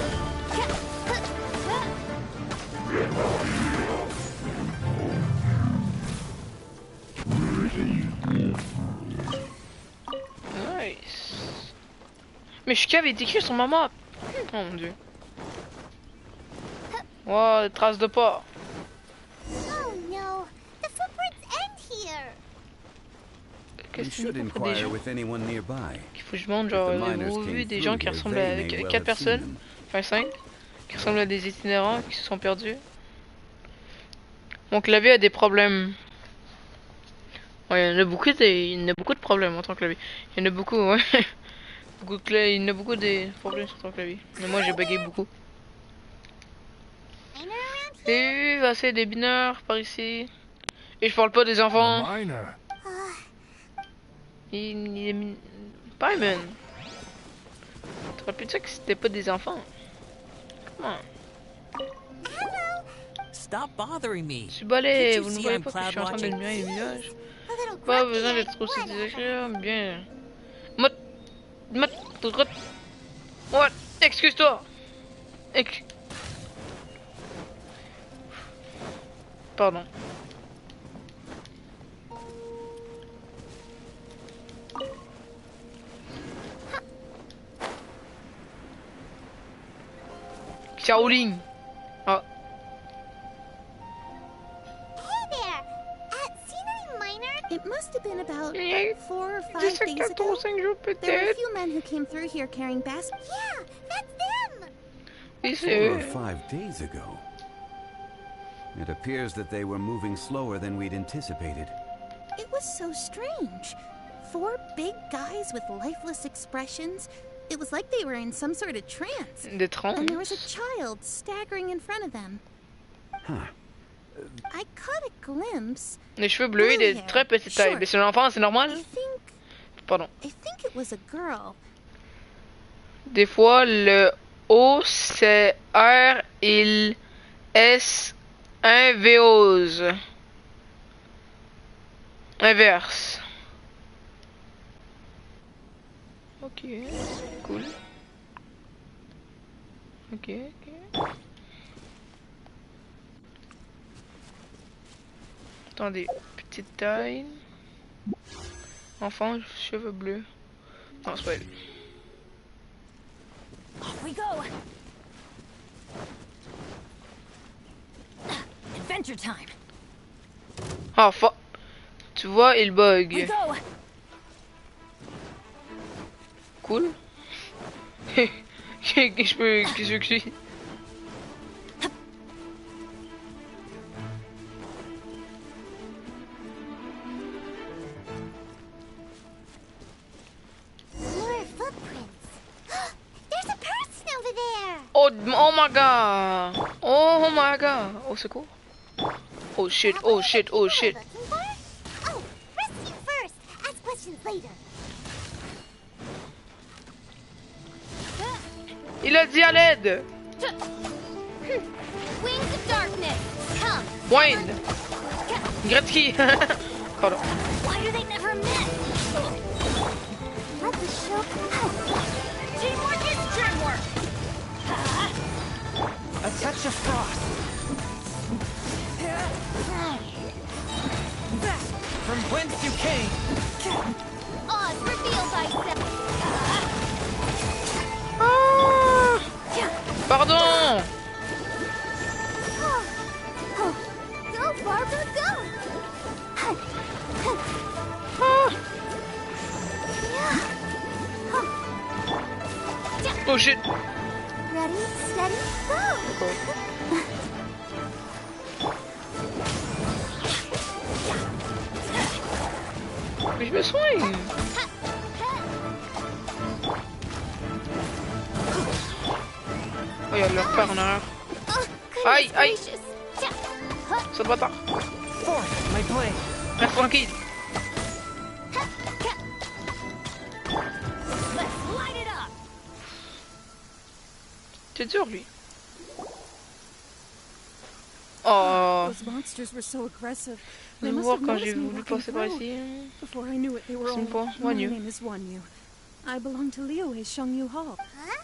Nice. Mais je avait été écrit sur ma map. Oh mon dieu. Wow, des traces de pas. Oh no, the footprints end here. You Qu'est-ce should qu'il faut des inquire gens with anyone nearby. qu'il faut que je montre, genre, vous avez vu des gens qui ressemblent à 4 personnes, enfin 5, qui ressemblent à des itinérants qui se sont perdus. Mon clavier a des problèmes. Ouais, il y en a beaucoup de problèmes en tant que clavier. Il y en a beaucoup, ouais. Il y en a beaucoup de problèmes sur ton clavier. Mais moi j'ai bugué beaucoup. Et assez des mineurs par ici. Et je parle pas des enfants. Il est Paimon. T'aurais pu dire que c'était pas des enfants. Comment? Stop bothering me. Je suis balai, vous ne voyez pas que je suis en train d'admirer les nuages. Pas besoin d'être aussi désagréable, bien. What? Excuse-toi. Pardon. Shaolin. Ah. Hey there! Sinon Minor? It must have been about 4 or 5 Just days ago. 4 jours There were a peut-être. few men who came through here carrying baskets. Yeah, that's them! Oui, 4 c'est or eux. 5 days ago. It appears that they were moving slower than we'd anticipated. It was so strange. 4 big guys with lifeless expressions. It was like they were in some sort of trance. Des trans. And there was a child staggering in front of them. Huh. I caught a glimpse. Les cheveux bleus et des très petites tailles. Mais c'est un enfant, c'est normal? Pardon. I think it was a girl. Des fois, le O, c'est R, il, S, inveose. Inverse. Ok, cool. Ok. Attendez, petite taille. Enfant, cheveux bleus. Non, c'est pas elle. Off we go. Adventure time. Ah, tu vois, il bug. We go. Cool. Qu'est-ce que je peux que je crie? More footprints. There's a person over there. Oh my god. Oh my god. Au secours. Oh shit, oh shit, oh shit. Looking for? Oh, rescue first. Ask questions later. Il a dit à l'aide. Wings of darkness. Come. Wayne. Gretzky. Pardon. Why do they never miss? Let the show. Teamwork is dreamwork. A touch of frost. From whence you came. Oz revealed thyself. Pardon. Go, Barbara, go. Oh shit. Ready, steady, go. Mais je me soigne. Il y a leur père en arrière. Aïe, aïe. Ça te bâtard. Reste tranquille. C'est dur, lui. Oh. Même voir quand j'ai voulu passer par ici. C'est une fois. I belong to Liyue Shengyu Hall. Huh?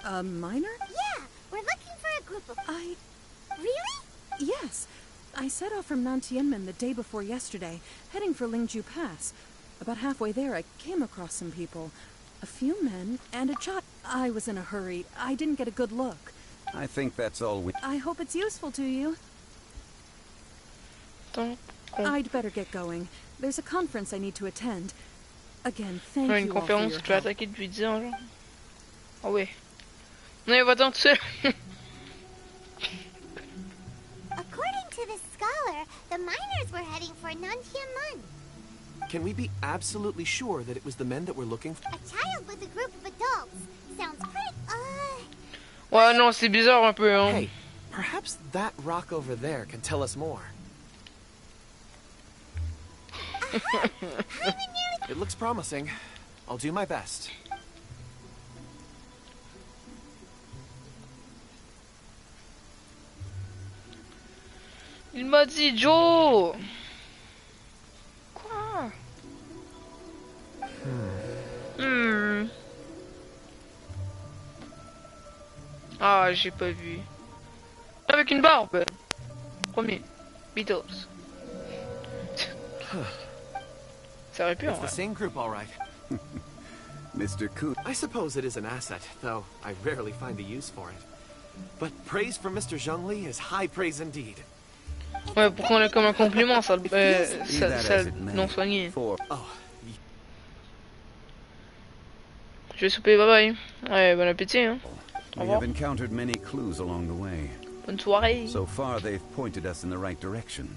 A minor? Yeah, we're looking for a group of... Really? Yes. I set off from Nantianmen the day before yesterday, heading for Lingju Pass. About halfway there, I came across some people. A few men and a child. I was in a hurry. I didn't get a good look. I think that's all we... I hope it's useful to you. I'd better get going. There's a conference I need to attend. Again, thank Une you all for your conférence, tu peux help. attaquer depuis 10 ans, genre. Ah ouais. Non, va-t'en tout seul. According to the scholar, the miners were heading for Nantianmen. Can we be absolutely sure that it was the men that we're looking for? A child with a group of adults. Sounds pretty, Ouais, non, c'est bizarre un peu, hein. Hey, perhaps that rock over there can tell us more. It looks promising. I'll do my best. Il m'a dit Joe. Quoi? Ah, j'ai pas vu. Avec une barbe. Premier. Beatles. Ça aurait pu, It's the same group, all right. Mr. Ku. I suppose it is an asset, though I rarely find a use for it. But praise from Mr. Zhongli is high praise indeed. Ouais, pour qu'on ait comme un compliment, ça non soigné. Oh. Je vais souper, bye bye. Ouais, bon appétit, hein. We have encountered many clues along the way. Bonne soirée. So far, they've pointed us in the right direction.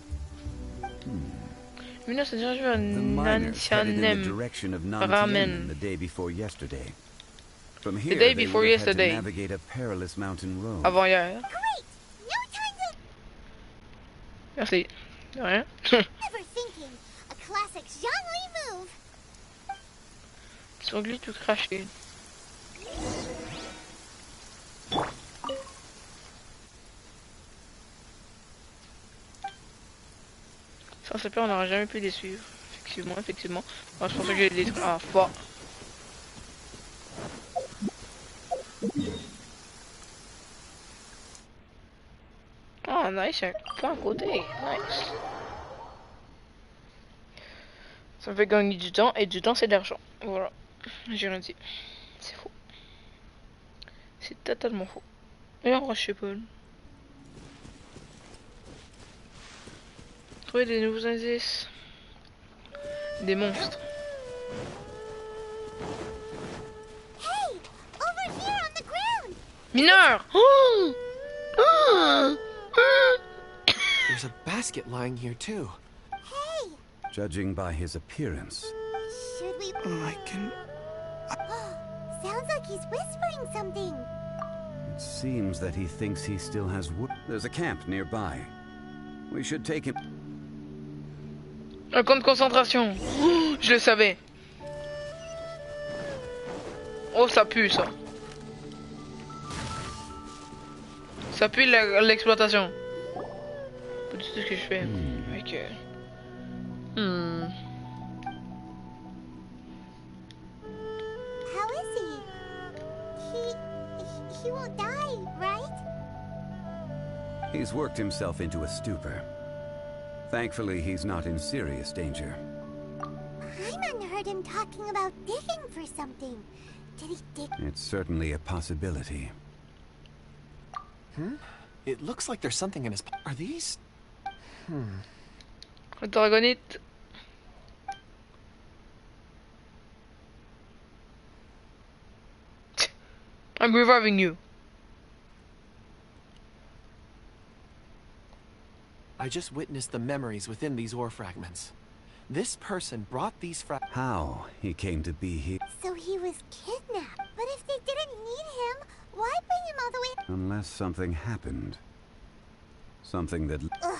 Mina s'est dirigé vers The miners headed in the Nantianem direction of Ramen. Nantianmen the day before yesterday. From here, day they before would have had to yesterday. navigate a perilous mountain road. avant hier. Great! No time to... Merci. De rien. Never thinking. A classic Zhongli move. Sanglier tout craché. Sans ce peur, on n'aurait jamais pu les suivre. Effectivement. Moi, je pensais que j'allais les détruire. Ah, fuck. Ah, nice, un point à côté. Nice. Ça me fait gagner du temps, et du temps, c'est de l'argent. Voilà. J'ai rien dit. C'est faux. C'est totalement faux. Et en vrai, je sais pas. Trouver des nouveaux indices. Des monstres. Hey! Over here on the ground! Mineur! There's a basket lying here too. Hey! Judging by his appearance. Should we... I can... Sounds like he's whispering something. It seems that he thinks he still has wood. There's a camp nearby. We should take him. Un camp de concentration. Je le savais. Oh, ça pue, ça. Ça pue l'exploitation. Pas du tout ce que je fais. Ok. How is he? He won't die, right? He's worked himself into a stupor. Thankfully, he's not in serious danger. Paimon heard him talking about digging for something. Did he dig? It's certainly a possibility. It looks like there's something in his... Are these... Dragonite. I'm reviving you. I just witnessed the memories within these ore fragments. This person brought these How he came to be here. So he was kidnapped. But if they didn't need him, why Why bring him all the way? Unless something happened. Something that... Ugh.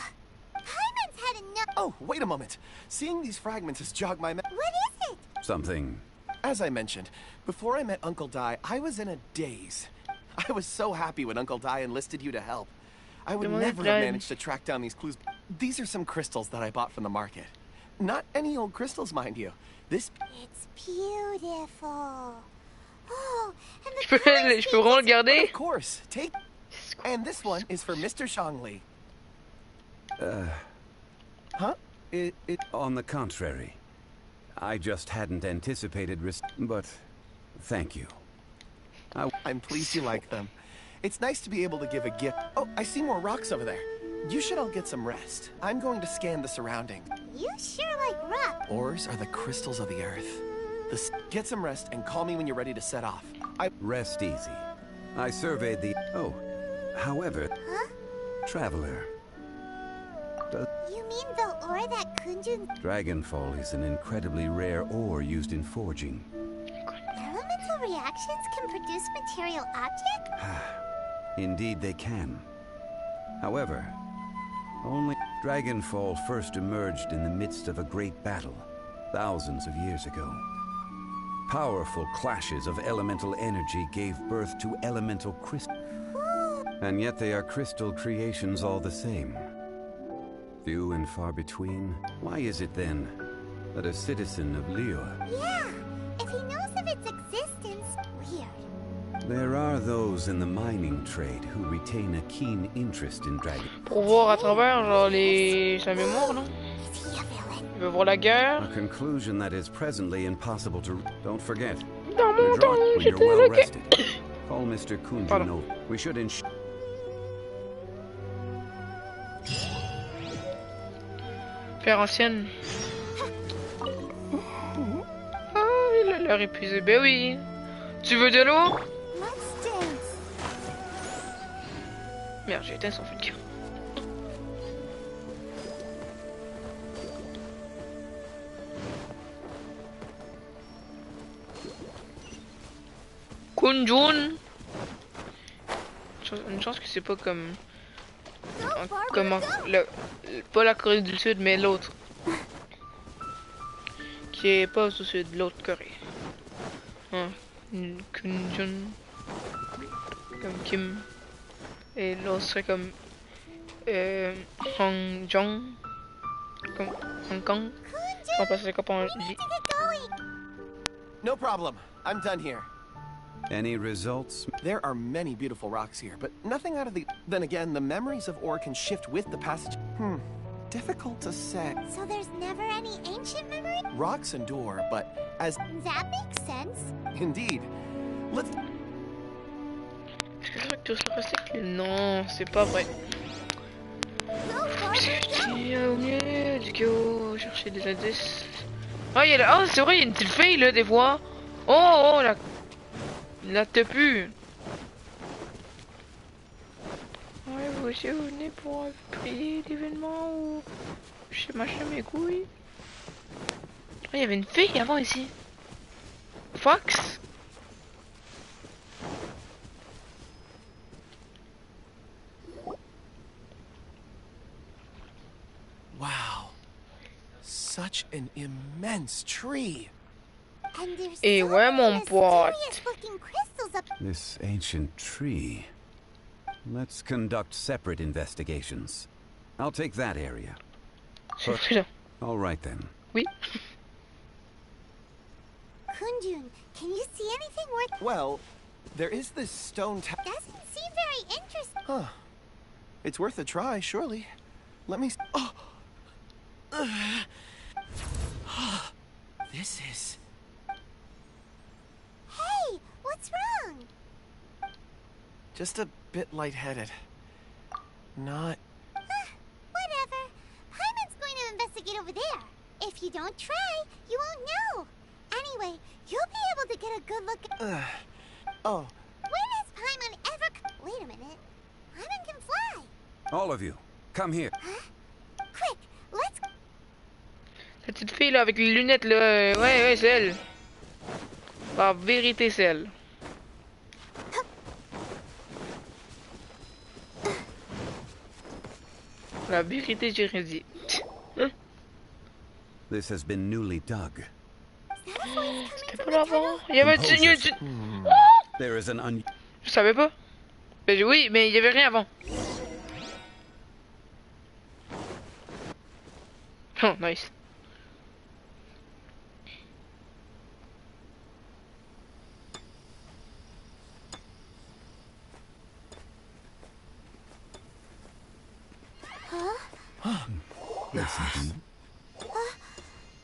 Paimon's had enough. Oh, wait a moment. Seeing these fragments has jogged my What is it? Something... As I mentioned, before I met Uncle Di, I was in a daze. I was so happy when Uncle Di enlisted you to help. I would never have managed to track down these clues. These are some crystals that I bought from the market. Not any old crystals, mind you. This... It's beautiful. Oh, and the Je peux vraiment le garder? Of course. Take... And this one is for Mr. Shangli. Huh? It... On the contrary. I just hadn't anticipated but... Thank you. I'm pleased you like them. It's nice to be able to give a gift. Oh, I see more rocks over there. You should all get some rest. I'm going to scan the surroundings. You sure like rock. Ores are the crystals of the earth. Get some rest and call me when you're ready to set off. Rest easy. I surveyed the... Oh, however... Huh? Traveler. You mean the ore that Kunjun... Dragonfall is an incredibly rare ore used in forging. Elemental reactions can produce material objects? Indeed they can. However, only... Dragonfall first emerged in the midst of a great battle, thousands of years ago. Powerful clashes of elemental energy gave birth to elemental crystals. And yet they are crystal creations all the same. Few and far between. Why is it then that a citizen of Liyue... Yeah, if he knows of its existence, weird. There are those in the mining trade who retain a keen interest in dragon. Pour voir à travers genre sa mémoire, non? Il veut voir la guerre. A conclusion that is presently impossible to... Don't forget. Dans mon temps, when you're j'étais well là. rested. Call Mr. Kunjun. We should ensure... Faire ancienne. Ah, il a l'air épuisé. Ben oui. Tu veux de l'eau? Merde, j'ai éteint son feu de camp. Kunjun. Une chance que c'est pas comme... pas la Corée du Sud, mais l'autre. Qui est pas au sud, l'autre Corée. Hein. Kunjun. Comme Kim. Et l'autre serait comme... Hong Jong. Comme Hong Kong. On passe les copains. No problem. I'm done here. Any results? There are many beautiful rocks here, but nothing out of the... Then again, the memories of ore can shift with the passage. Difficult to say. So there's never any ancient memory? Rocks endure, but as... That makes sense. Indeed. Let's... Non, c'est pas vrai. Au milieu du chaos, chercher des indices. Ah, il y a là. Oh, c'est vrai, il y a une petite fille là, des fois. Oh, la tepu. Ouais, vous aussi vous venez pour prier l'événement ou je sais machin mes couilles. Oh, il y avait une fille avant ici. Fox. Wow. Such an immense tree. Et ouais, mon pote. This ancient tree. Let's conduct separate investigations. I'll take that area. All right then. Oui. Kunjun, can you see anything worth... Well, there is this stone tower. Doesn't seem very interesting. Huh. It's worth a try, surely. Let me... Oh! This is... Hey, what's wrong? Just a bit lightheaded. Not... Whatever. Paimon's going to investigate over there. If you don't try, you won't know. Anyway, you'll be able to get a good look at... Oh. When has Paimon ever... Wait a minute. Paimon can fly. All of you, come here. Huh? Quick, let's... La petite fille là avec les lunettes là, ouais c'est elle. La vérité c'est elle. La vérité, j'ai rien dit. This has been newly dug. C'était pas l'avant. Il y avait du... There is an Je savais pas. Ben oui, mais il y avait rien avant. Oh, nice. Listen.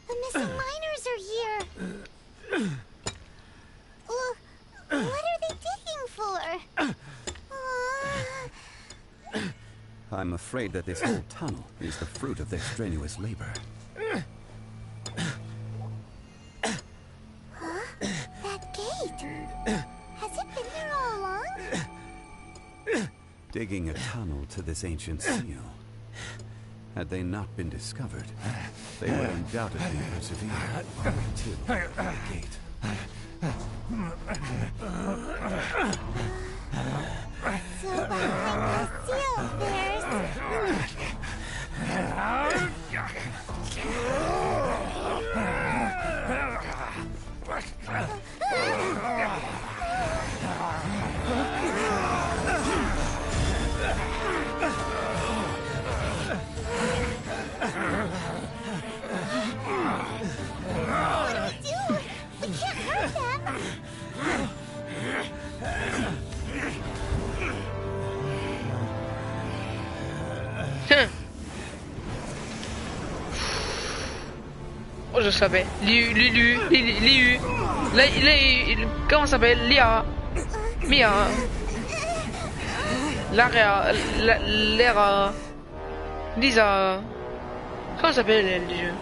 The missing miners are here. What are they digging for? I'm afraid that this whole tunnel is the fruit of their strenuous labor. That gate. Has it been there all along? Digging a tunnel to this ancient seal. Had they not been discovered, they would undoubtedly persevere to the gate. So behind the seal there's... Oh, je savais. Liu. Comment ça s'appelle? Lia. Mia. Lera. Lisa. Comment ça s'appelle elle déjà?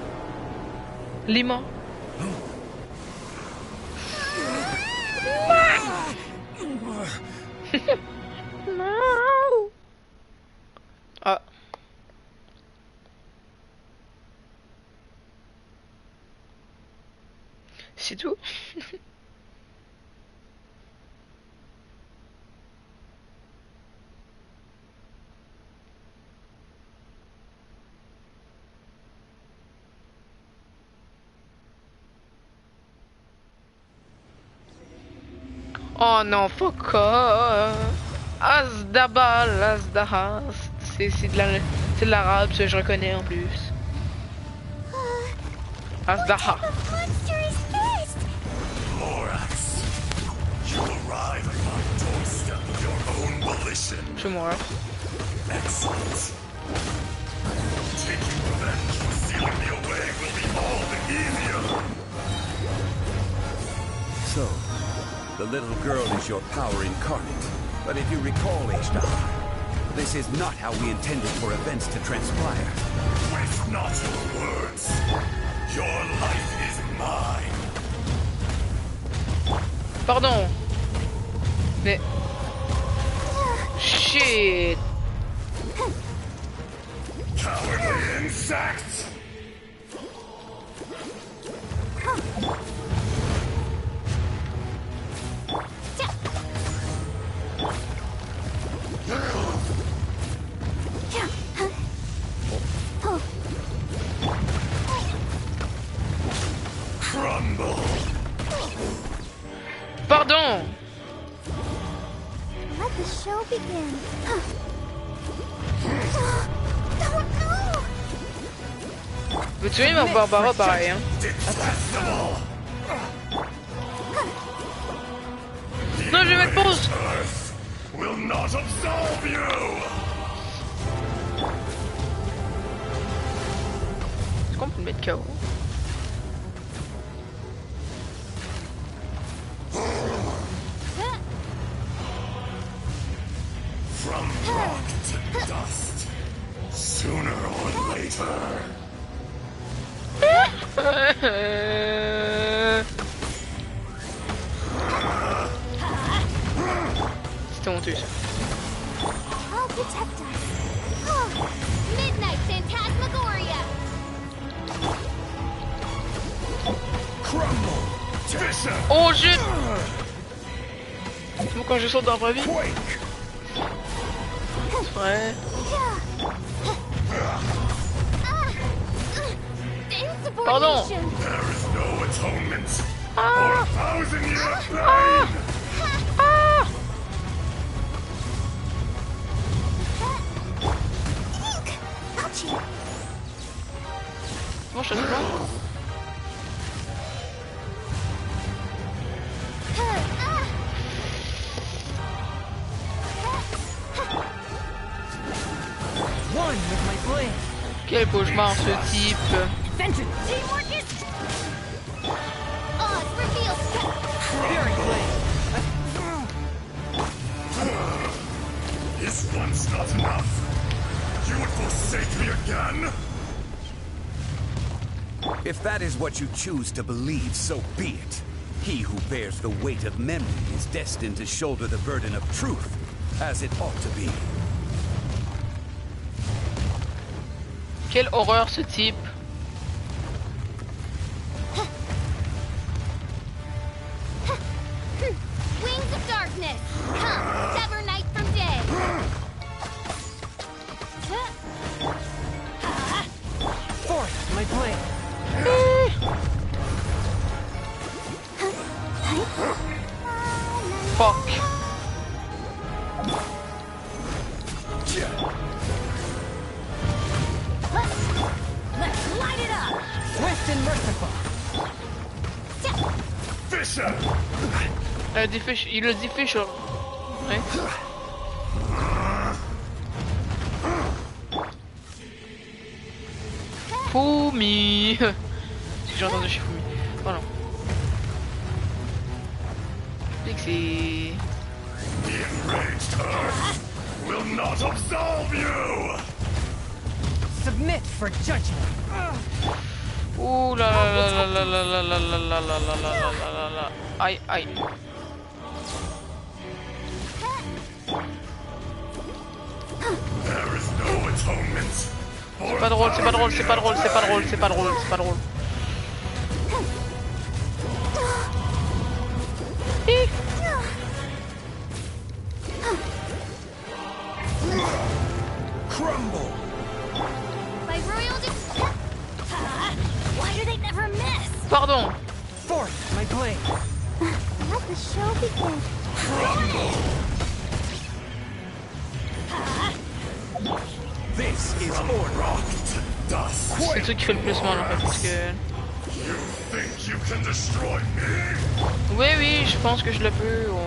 Lima. Ah. C'est tout. Oh non, fuck off. Asdabal, Asdahas. C'est de l'arabe, ça je reconnais en plus. Asdaha. You arrive at my doorstep of your own volition. Je suis mort. Excellent. Taking revenge for sealing me away will be all the easier. So, the little girl is your power incarnate. But if you recall, Histoire, this is not how we intended for events to transpire. Waste not your words. Your life is mine. Pardon. Mais... Shit. Cowardly insects. Crumble. Pardon. Let the show begin. Veux-tu aimer mon Barbara pareil, hein? Non, je vais mettre pause. Will not absolve you. Est-ce qu'on peut le mettre KO? From rock to dust, sooner or later. C'était honteux ça. I'll protect us. Midnight Phantasmagoria! Oh shit! C'est bon quand je saute dans la vraie vie? Ouais. Pardon. There is no atonement for a 1,000-year pain. Bon, je suis bon. Quel cauchemar ce type. Is once not enough? You would forsake me again? If that is what you choose to believe, so be it. He who bears the weight of memory is destined to shoulder the burden of truth, as it ought to be. Quelle horreur ce type. Wings of darkness, come, sever night from day. Forth, my blade. Fuck. Let's light it up. Swift and merciful. Fisher! Il a dit Fisher. Ouais. Fumi. C'est que j'ai entendu chez Fumi. Voilà. Pixie. The enraged earth will not absolve you! Submit for judgment. Ouh là là là là là là là là là là là là là là. Aïe aïe. There is no atonement. C'est pas drôle, c'est pas drôle, c'est pas drôle, c'est pas drôle, c'est pas drôle, c'est pas drôle. Crumble! By royal why do they never miss? Pardon. Forth, my blade. Let the show begin. This is rocked dust. C'est le truc qui fait le plus mal en fait parce que... You think you can destroy me? Oui oui, je pense que je le peux. Oh.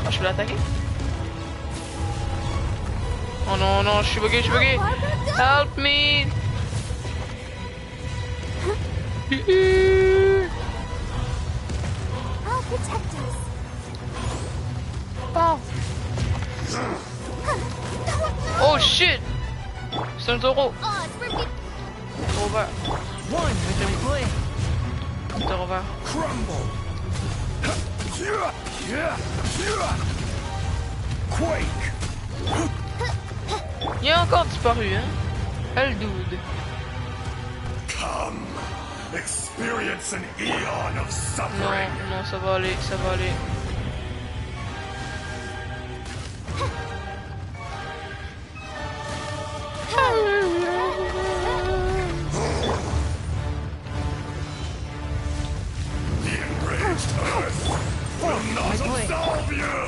Ah, je peux l'attaquer? Oh non, non, je suis bugué, je suis bugué. Help me! I'll protect us. Oh! Oh shit! C'est un taureau! Over. One with my blade. C'est over. Crumble! Quake! Il a encore disparu, hein? Elle dude. Come, experience an eon of Non, suffering. non, ça va aller, ça va aller. The enraged earth will not absolve you.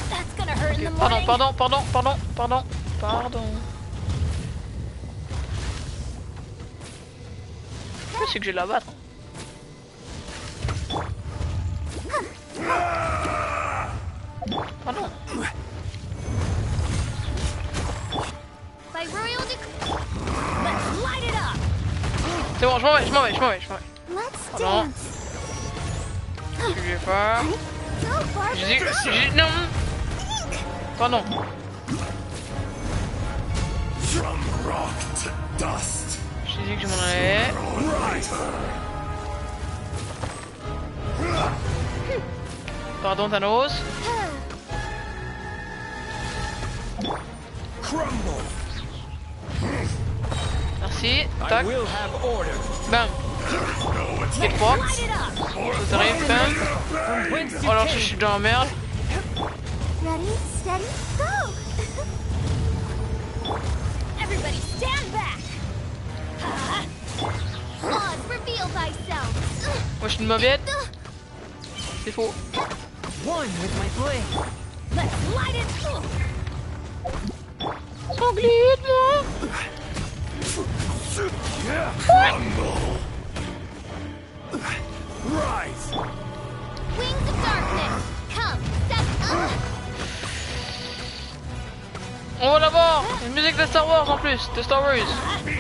That's gonna hurt in the Pardon, morning. pardon, pardon, pardon, pardon, pardon. C'est que je vais la battre. Pardon. By royal Let's light it up. C'est bon, je m'en vais, je m'en vais, je m'en vais, je m'en vais. Let's Pardon. dance. Je vais faire. Go, Barbara. J'ai non. Pardon. From rock to dust. J'ai dit que je m'en allais. Pardon Thanos. Crumble. Merci. Tac. will have order. Bam. Get fucked. Ça t'arrive, bam. Oh alors je suis dans la merde. Ready, steady, go! Everybody stand back! Oz, reveal thyself! Moi je suis une mauviette. C'est faux. One with my blade. Let's light it! Sanglier, non? Rise! Wings of darkness! Come, step up! On va l'avoir. Une musique de Star Wars en plus, de Star Wars.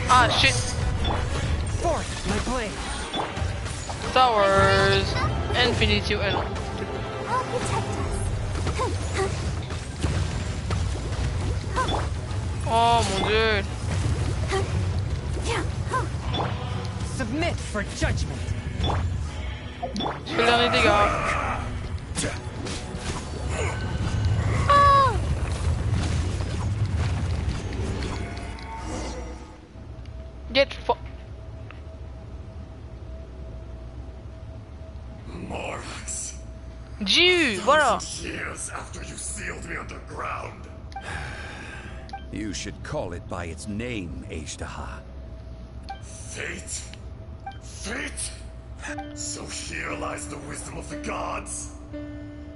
Ah shit. Fourth, my blade. Star Wars. Infinity. Non. I'll protect us. Oh mon dieu. Submit for judgment. Je fais le dernier dégât. Get fucked. Morax. Dieu, voilà. Years after you sealed me underground. You should call it by its name, Ishtaha. Fate? Fate? So here lies the wisdom of the gods.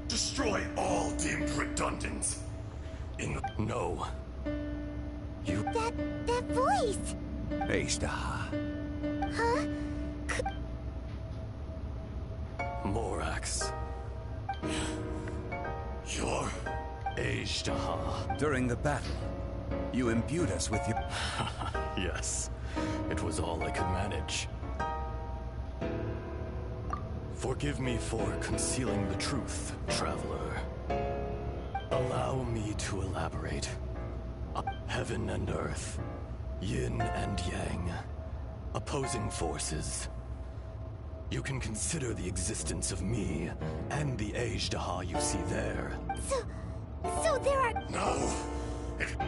Destroy all deemed redundant. No. You... That voice! Ishtaha. Huh? Morax. You're... Ishtaha. During the battle, you imbued us with your... Yes, it was all I could manage. Forgive me for concealing the truth, traveler. Allow me to elaborate. Heaven and earth, yin and yang, opposing forces. You can consider the existence of me and the Ishtaha you see there. So there are... No!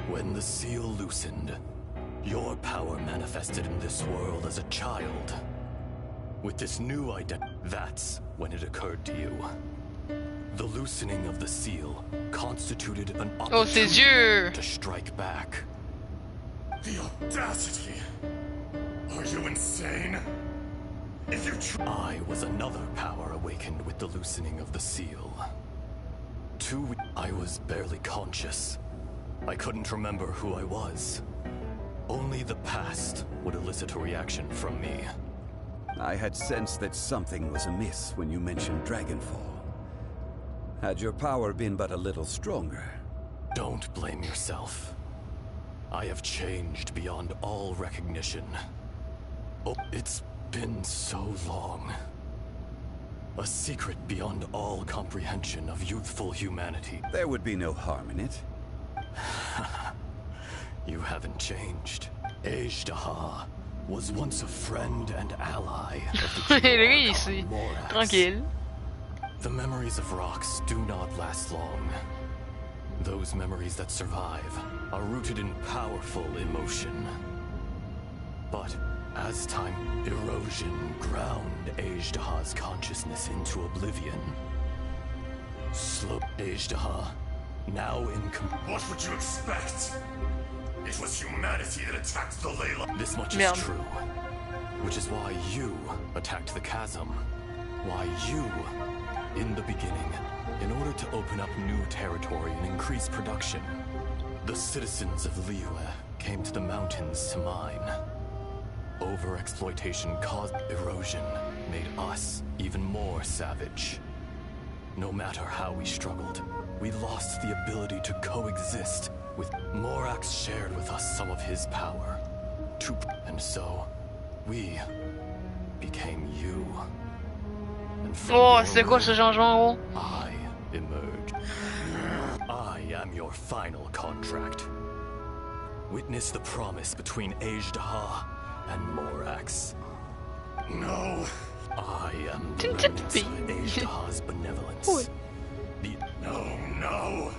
When the seal loosened, your power manifested in this world as a child. With this new identity, that's when it occurred to you. The loosening of the seal constituted an opportunity to strike back. The audacity! Are you insane? If you I was another power awakened with the loosening of the seal. I was barely conscious. I couldn't remember who I was. Only the past would elicit a reaction from me. I had sensed that something was amiss when you mentioned Dragonfall. Had your power been but a little stronger... Don't blame yourself. I have changed beyond all recognition. Oh, it's been so long. A secret beyond all comprehension of youthful humanity. There would be no harm in it. You haven't changed. Ishtaha was once a friend and ally of the Tranquille. The memories of rocks do not last long. Those memories that survive are rooted in powerful emotion. But as time, erosion ground Ishtaha's consciousness into oblivion. Slow Ishtaha, now in What would you expect? It was humanity that attacked the Layla. This much is true. Which is why you attacked the chasm. Why you, in the beginning, in order to open up new territory and increase production, the citizens of Liyue came to the mountains to mine. Overexploitation caused erosion, made us even more savage. No matter how we struggled, we lost the ability to coexist with Morax shared with us some of his power. And so, we became you. And oh, c'est quoi ce changement, I emerged. I am your final contract. Witness the promise between Ishtaha and Morax. No, I am the remnants of Ishtaha's benevolence. No,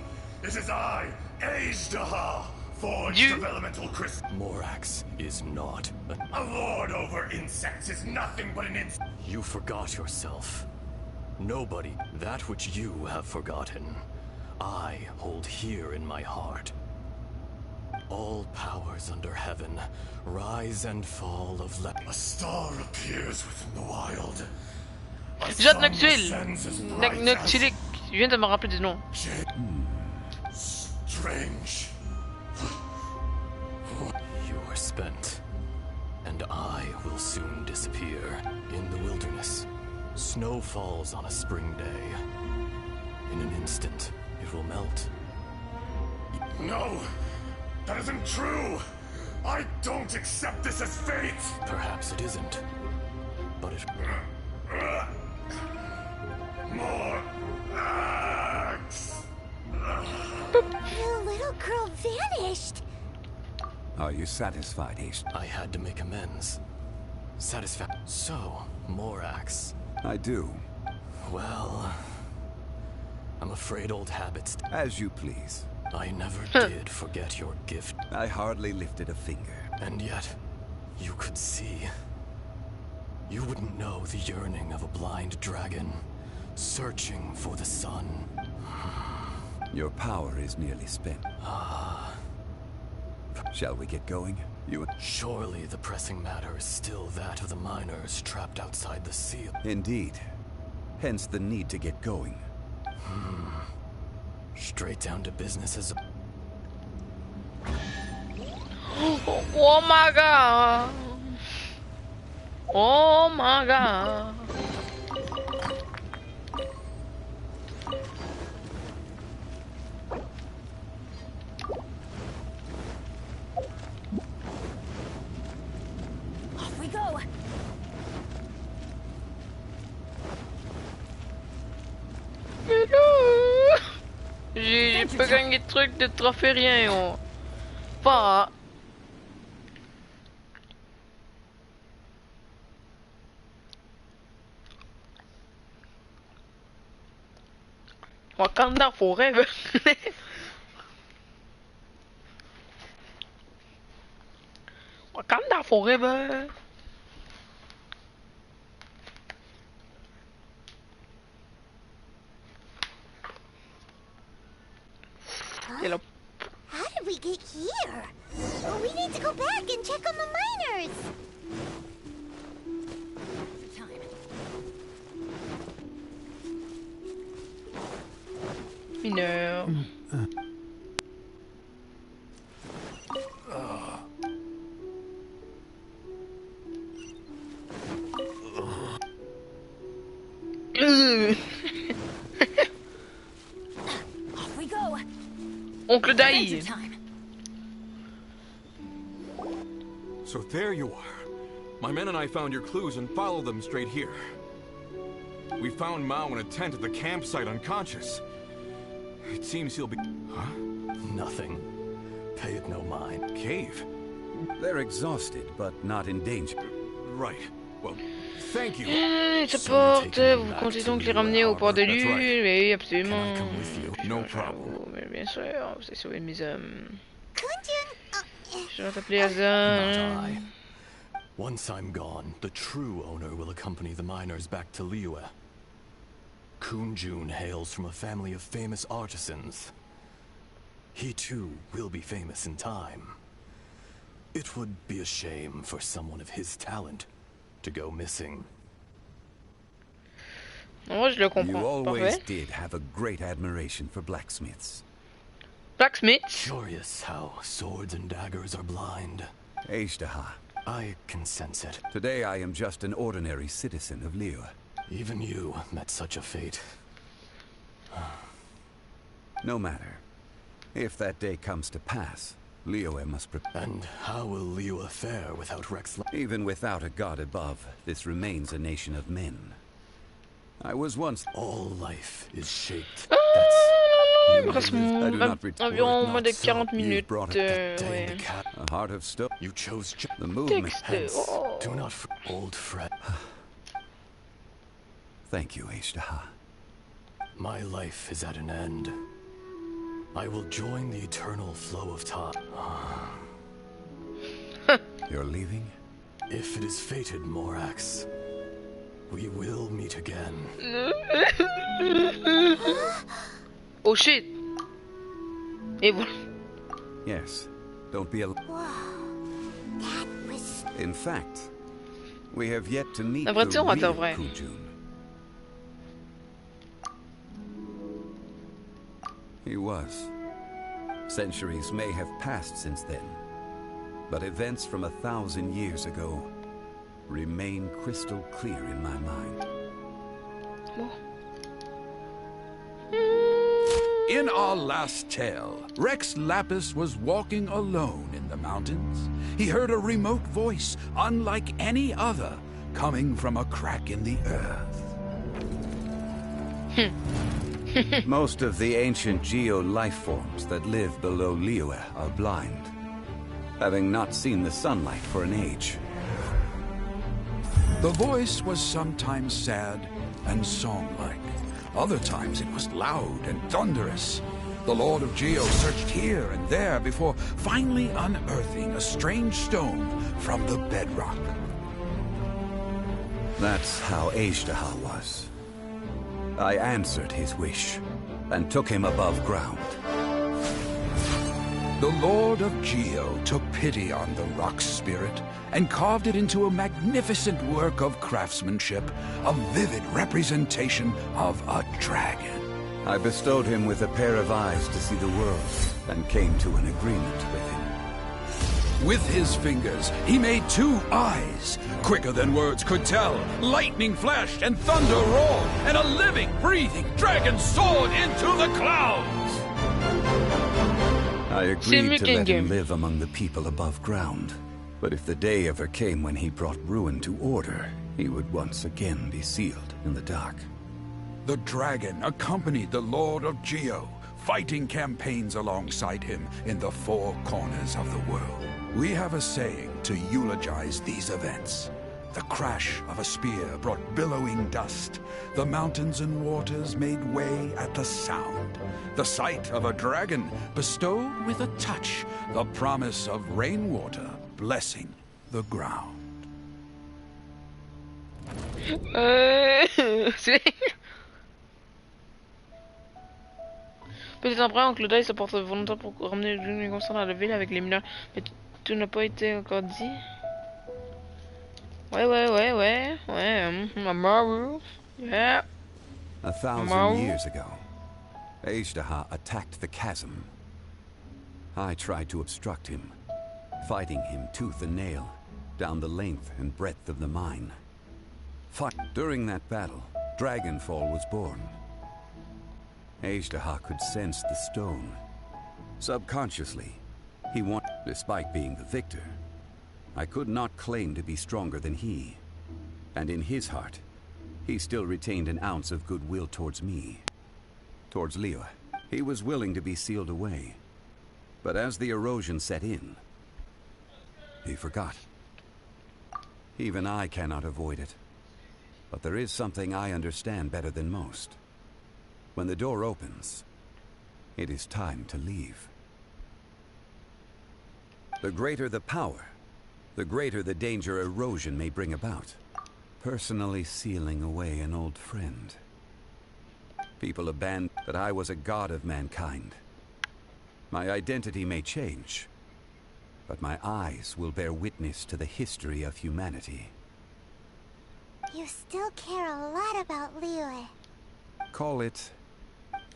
it is I, Ishtaha, forged of elemental crystal. Morax is not a lord over insects is nothing but an You forgot yourself. Nobody, that which you have forgotten. I hold here in my heart. All powers under heaven, rise and fall of a star appears within the wild. Jade Noctulic. Je viens de me rappeler du nom. Strange. You are spent, and I will soon disappear. In the wilderness, snow falls on a spring day. In an instant, it will melt. No! That isn't true! I don't accept this as fate! Perhaps it isn't. But it... More axe! The little girl vanished! Are you satisfied, Ace? I had to make amends. So, more axe. I do. Well... I'm afraid old habits... As you please. I never did forget your gift. I hardly lifted a finger. And yet, you could see. You wouldn't know the yearning of a blind dragon, searching for the sun. Your power is nearly spent. Shall we get going? Surely the pressing matter is still that of the miners trapped outside the seal. Indeed. Hence the need to get going. Straight down to business as a... Oh my god! Oh my god! Off we go. J'ai pas gagné de trucs de trophée rien, oh. Pas. Wakanda forever. Wakanda forever. Huh? How did we get here? Oh, we need to go back and check on the miners. Mineur. Off we go. Oncle Dai. So there you are. My men and I found your clues and followed them straight here. We found Mao in a tent at the campsite unconscious. It seems he'll be... Huh? Nothing. Pay it no mind. Cave? They're exhausted, but not in danger. Right. Well, thank you. Ça porte, vous comptez donc les ramener au port de Lune? Oui, absolument. No problem. Mais bien sûr, vous avez sauvé mes hommes. Je vais t'appeler Hazan. Once I'm gone, the true owner will accompany the miners back to Liyue. Kunjun hails from a family of famous artisans. He too will be famous in time. It would be a shame for someone of his talent to go missing. Moi, je le comprends. You always Parfait. did have a great admiration for blacksmiths. Blacksmiths? Curious how swords and daggers are blind. Eishtaha. I can sense it. Today I am just an ordinary citizen of Liyue. Even you met such a fate. No matter. If that day comes to pass, Liyue must prepare. And how will Liyue fare without Rex? Even without a god above, this remains a nation of men. I was once... All life is shaped. Il me reste environ moins de 40 minutes. Ouais. A heart of stone. You chose the movement. Oh. Do not old Fred. Thank you, Eishtaha. My life is at an end. I will join the eternal flow of time. You're leaving? If it is fated, Morax, we will meet again. Oh shit! Et voilà. Yes, don't be alarmed. In fact, we have yet to meet the real Kujun. He was. Centuries may have passed since then, but events from 1,000 years ago remain crystal clear in my mind. In our last tale, Rex Lapis was walking alone in the mountains. He heard a remote voice, unlike any other, coming from a crack in the earth. Most of the ancient geo life forms that live below Liyue are blind, having not seen the sunlight for an age. The voice was sometimes sad and song-like. Other times it was loud and thunderous. The Lord of Geo searched here and there before finally unearthing a strange stone from the bedrock. That's how Histoire was. I answered his wish and took him above ground. The Lord of Geo took pity on the rock spirit and carved it into a magnificent work of craftsmanship, a vivid representation of a dragon. I bestowed him with a pair of eyes to see the world and came to an agreement with him. With his fingers, he made 2 eyes, quicker than words could tell. Lightning flashed and thunder roared, and a living, breathing dragon soared into the clouds. I agreed to let him live among the people above ground. But if the day ever came when he brought ruin to order, he would once again be sealed in the dark. The dragon accompanied the Lord of Geo, fighting campaigns alongside him in the 4 corners of the world. We have a saying to eulogize these events. The crash of a spear brought billowing dust. The mountains and waters made way at the sound. The sight of a dragon bestowed with a touch the promise of rainwater blessing the ground. Petit après, Oncle Dai se porte volontaire pour ramener les constats dans la ville avec les mineurs. Mais tout n'a pas été encore dit. Ouais. Maru. Yeah. 1,000 years ago, Histoire attacked the chasm. I tried to obstruct him, fighting him tooth and nail down the length and breadth of the mine. During that battle, Dragonfall was born. Histoire could sense the stone. Subconsciously, he wanted, despite being the victor, I could not claim to be stronger than he. And in his heart, he still retained an ounce of goodwill towards me. Towards Liyue. He was willing to be sealed away. But as the erosion set in, he forgot. Even I cannot avoid it. But there is something I understand better than most. When the door opens, it is time to leave. The greater the power, the greater the danger erosion may bring about. Personally sealing away an old friend. People abandon that I was a god of mankind. My identity may change, but my eyes will bear witness to the history of humanity. You still care a lot about Liyue. Call it...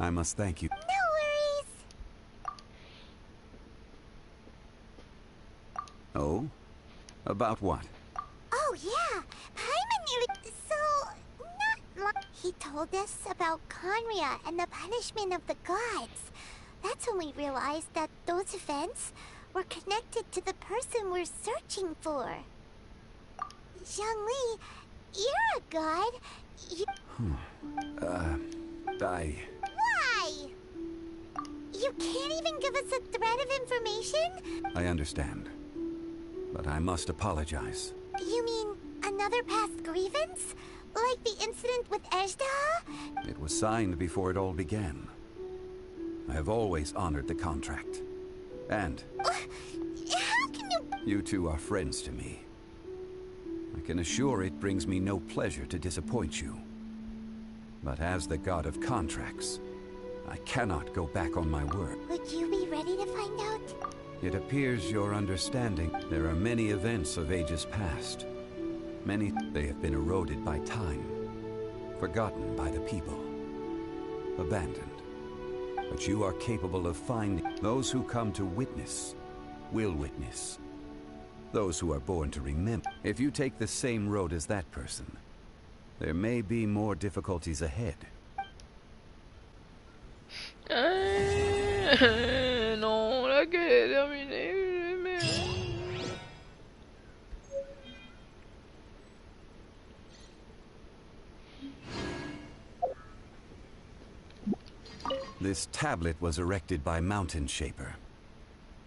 I must thank you. No worries! Oh? About what? Oh yeah! Paimon nearly... So... not long... He told us about Conria and the punishment of the gods. That's when we realized that those events were connected to the person we're searching for. Zhongli, you're a god. You... Why? You can't even give us a thread of information? I understand. But I must apologize. You mean another past grievance? Like the incident with Histoire? It was signed before it all began. I have always honored the contract. And... how can you... You two are friends to me. I can assure it brings me no pleasure to disappoint you. But as the god of contracts, I cannot go back on my word. Would you be ready to find out? It appears you're understanding. There are many events of ages past. Many, they have been eroded by time, forgotten by the people, abandoned. But you are capable of finding. Those who come to witness will witness. Those who are born to remember. If you take the same road as that person, there may be more difficulties ahead. Non, la guerre est terminée, mais... This tablet was erected by Mountain Shaper.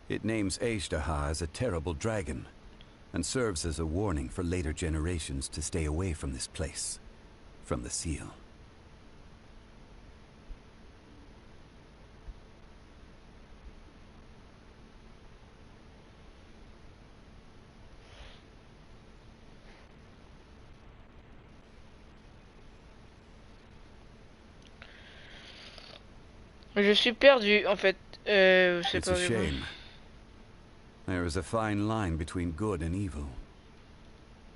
It names Épisode as a terrible dragon, and serves as a warning for later generations to stay away from this place, from the seal. Je suis perdu, en fait. C'est It's pas a shame. There is a fine line between good and evil.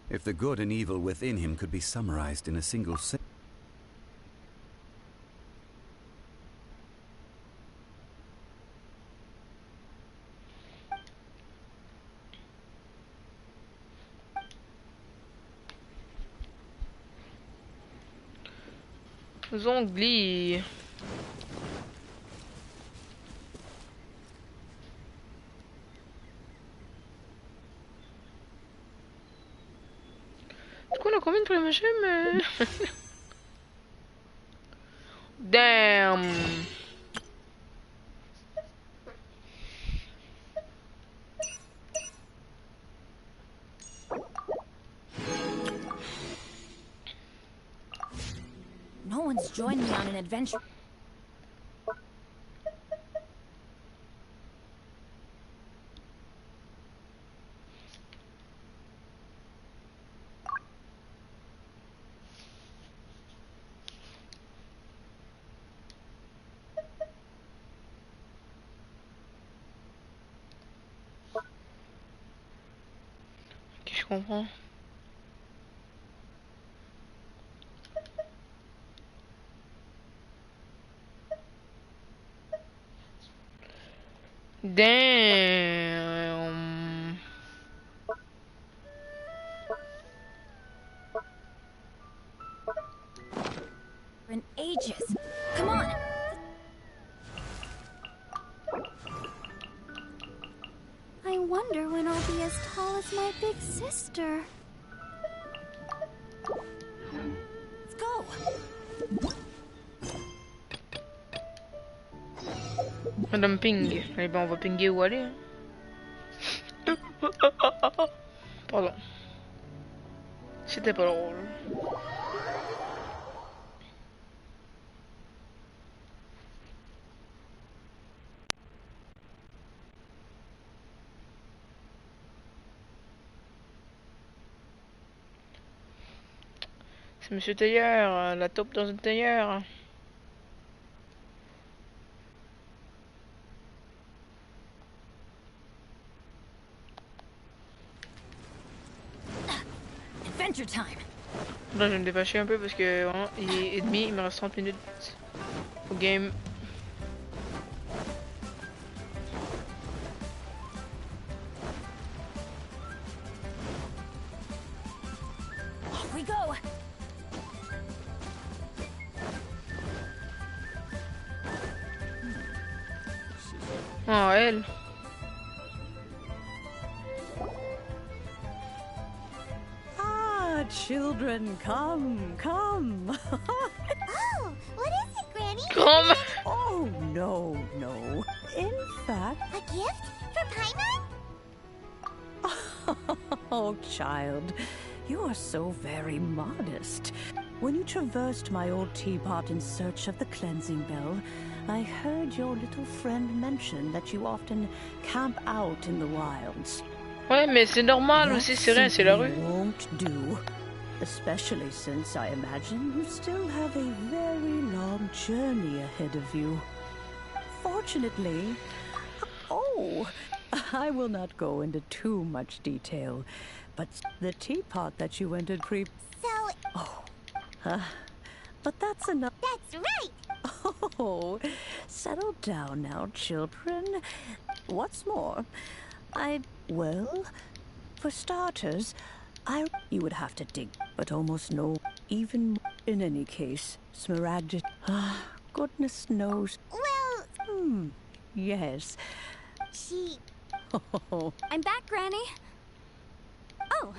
If the good and evil within him could be summarized in a single sentence. Zongli. Du coup, on a combien de machin, mais... Damn. No one's joined me on an adventure. Ok, je comprends. Damn. In ages. Come on. I wonder when I'll be as tall as my big sister. Let's go. Madame Ping. Eh ben, on va pinguer où aller. Hein. Pardon. C'était pas drôle. C'est Monsieur Tailleur, la taupe dans une tailleur. Adventure time. Là, je vais me dépêcher un peu parce que vraiment, il est demi, il me reste 30 minutes au game. Here we go. Oh, elle. Children, come. Oh, what is it, Granny? Come. Oh, no. In fact... A gift? For Paimon? Oh, child, you are so very modest. When you traversed my old teapot in search of the cleansing bell, I heard your little friend mention that you often camp out in the wilds. Ouais, mais c'est normal aussi, c'est rien, c'est la rue. Won't do. Especially since I imagine you still have a very long journey ahead of you. Unfortunately... Oh, I will not go into too much detail, but the teapot that you entered So... Oh, but that's enough. That's right! Oh, settle down now, children. What's more, well, for starters, you would have to dig, but almost no, even in any case, Smaragda, goodness knows. Well... Yes. I'm back, Granny. Oh,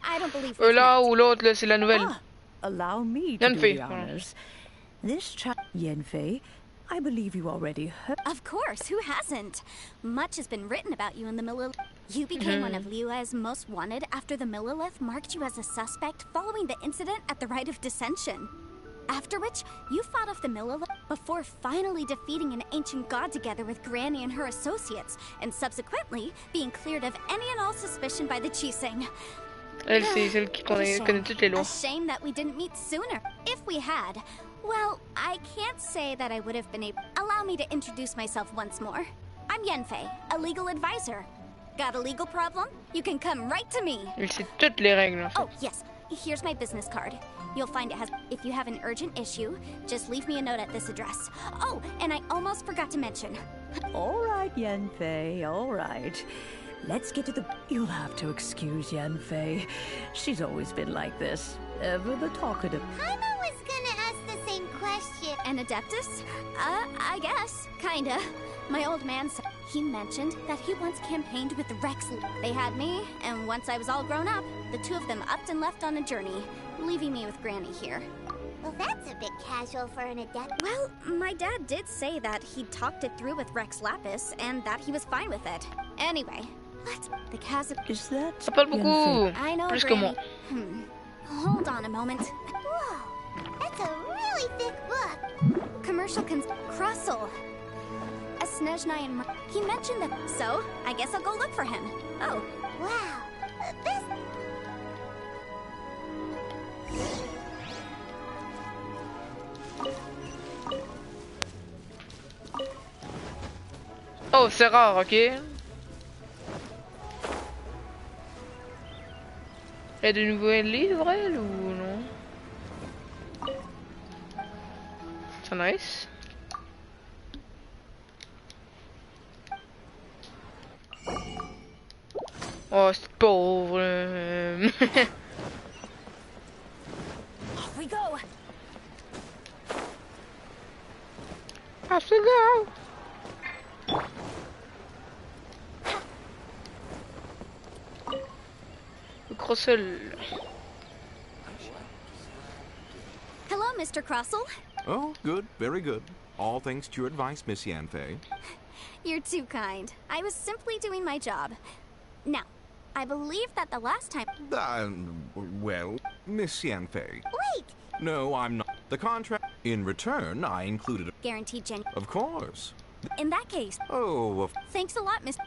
I don't believe Là ou l'autre, là, c'est la nouvelle. Allow me to do the honors. This Yenfei, I believe you already heard. Of course, who hasn't? Much has been written about you in the Millilith. You became one of Liua's most wanted after the Millilith marked you as a suspect following the incident at the Rite of Dissension. After which, you fought off the Millilith before finally defeating an ancient god together with Granny and her associates, and subsequently being cleared of any and all suspicion by the Chiseng. Elle, c'est celle qui connaît toutes les lois. A shame that we didn't meet sooner. If we had, well, I can't say that I would have been able. Allow me to introduce myself once more. I'm Yenfei, a legal advisor. Got a legal problem? You can come right to me. Elle sait toutes les règles. Oh, yes. Here's my business card. You'll find it has. If you have an urgent issue, just leave me a note at this address. Oh, and I almost forgot to mention. All right, Yenfei, all right. Let's get to the... You'll have to excuse Yenfei. She's always been like this. Ever the talkative. Paimon was gonna ask the same question. An Adeptus? I guess. Kinda. My old man said he mentioned that he once campaigned with Rex. They had me, and once I was all grown up, the two of them upped and left on a journey, leaving me with Granny here. Well, that's a bit casual for an adept. Well, my dad did say that he'd talked it through with Rex Lapis, and that he was fine with it. Anyway, let's... The chasm... Is that... Ça parle beaucoup. I know, Plus que Granny. moi. Hold on a moment. Whoa, that's a really thick book. Commercial Crossel. A Snezhnai and he mentioned that, so I guess I'll go look for him. Oh. Wow. This... Oh, c'est rare, ok? Il y a de nouveaux livres, elle, ou non? C'est nice. Oh, c'est pauvre. Off we go. Off we go. Le Crossel. Hello, Mr. Crossel. Oh, good, very good. All thanks to your advice, Miss Yanfei. You're too kind. I was simply doing my job. Now, I believe that the last time... Well, Miss Yanfei. Wait! No, I'm not. The contract... In return, I included a... Guaranteed genuine... Of course. In that case... Oh, Thanks a lot, Miss...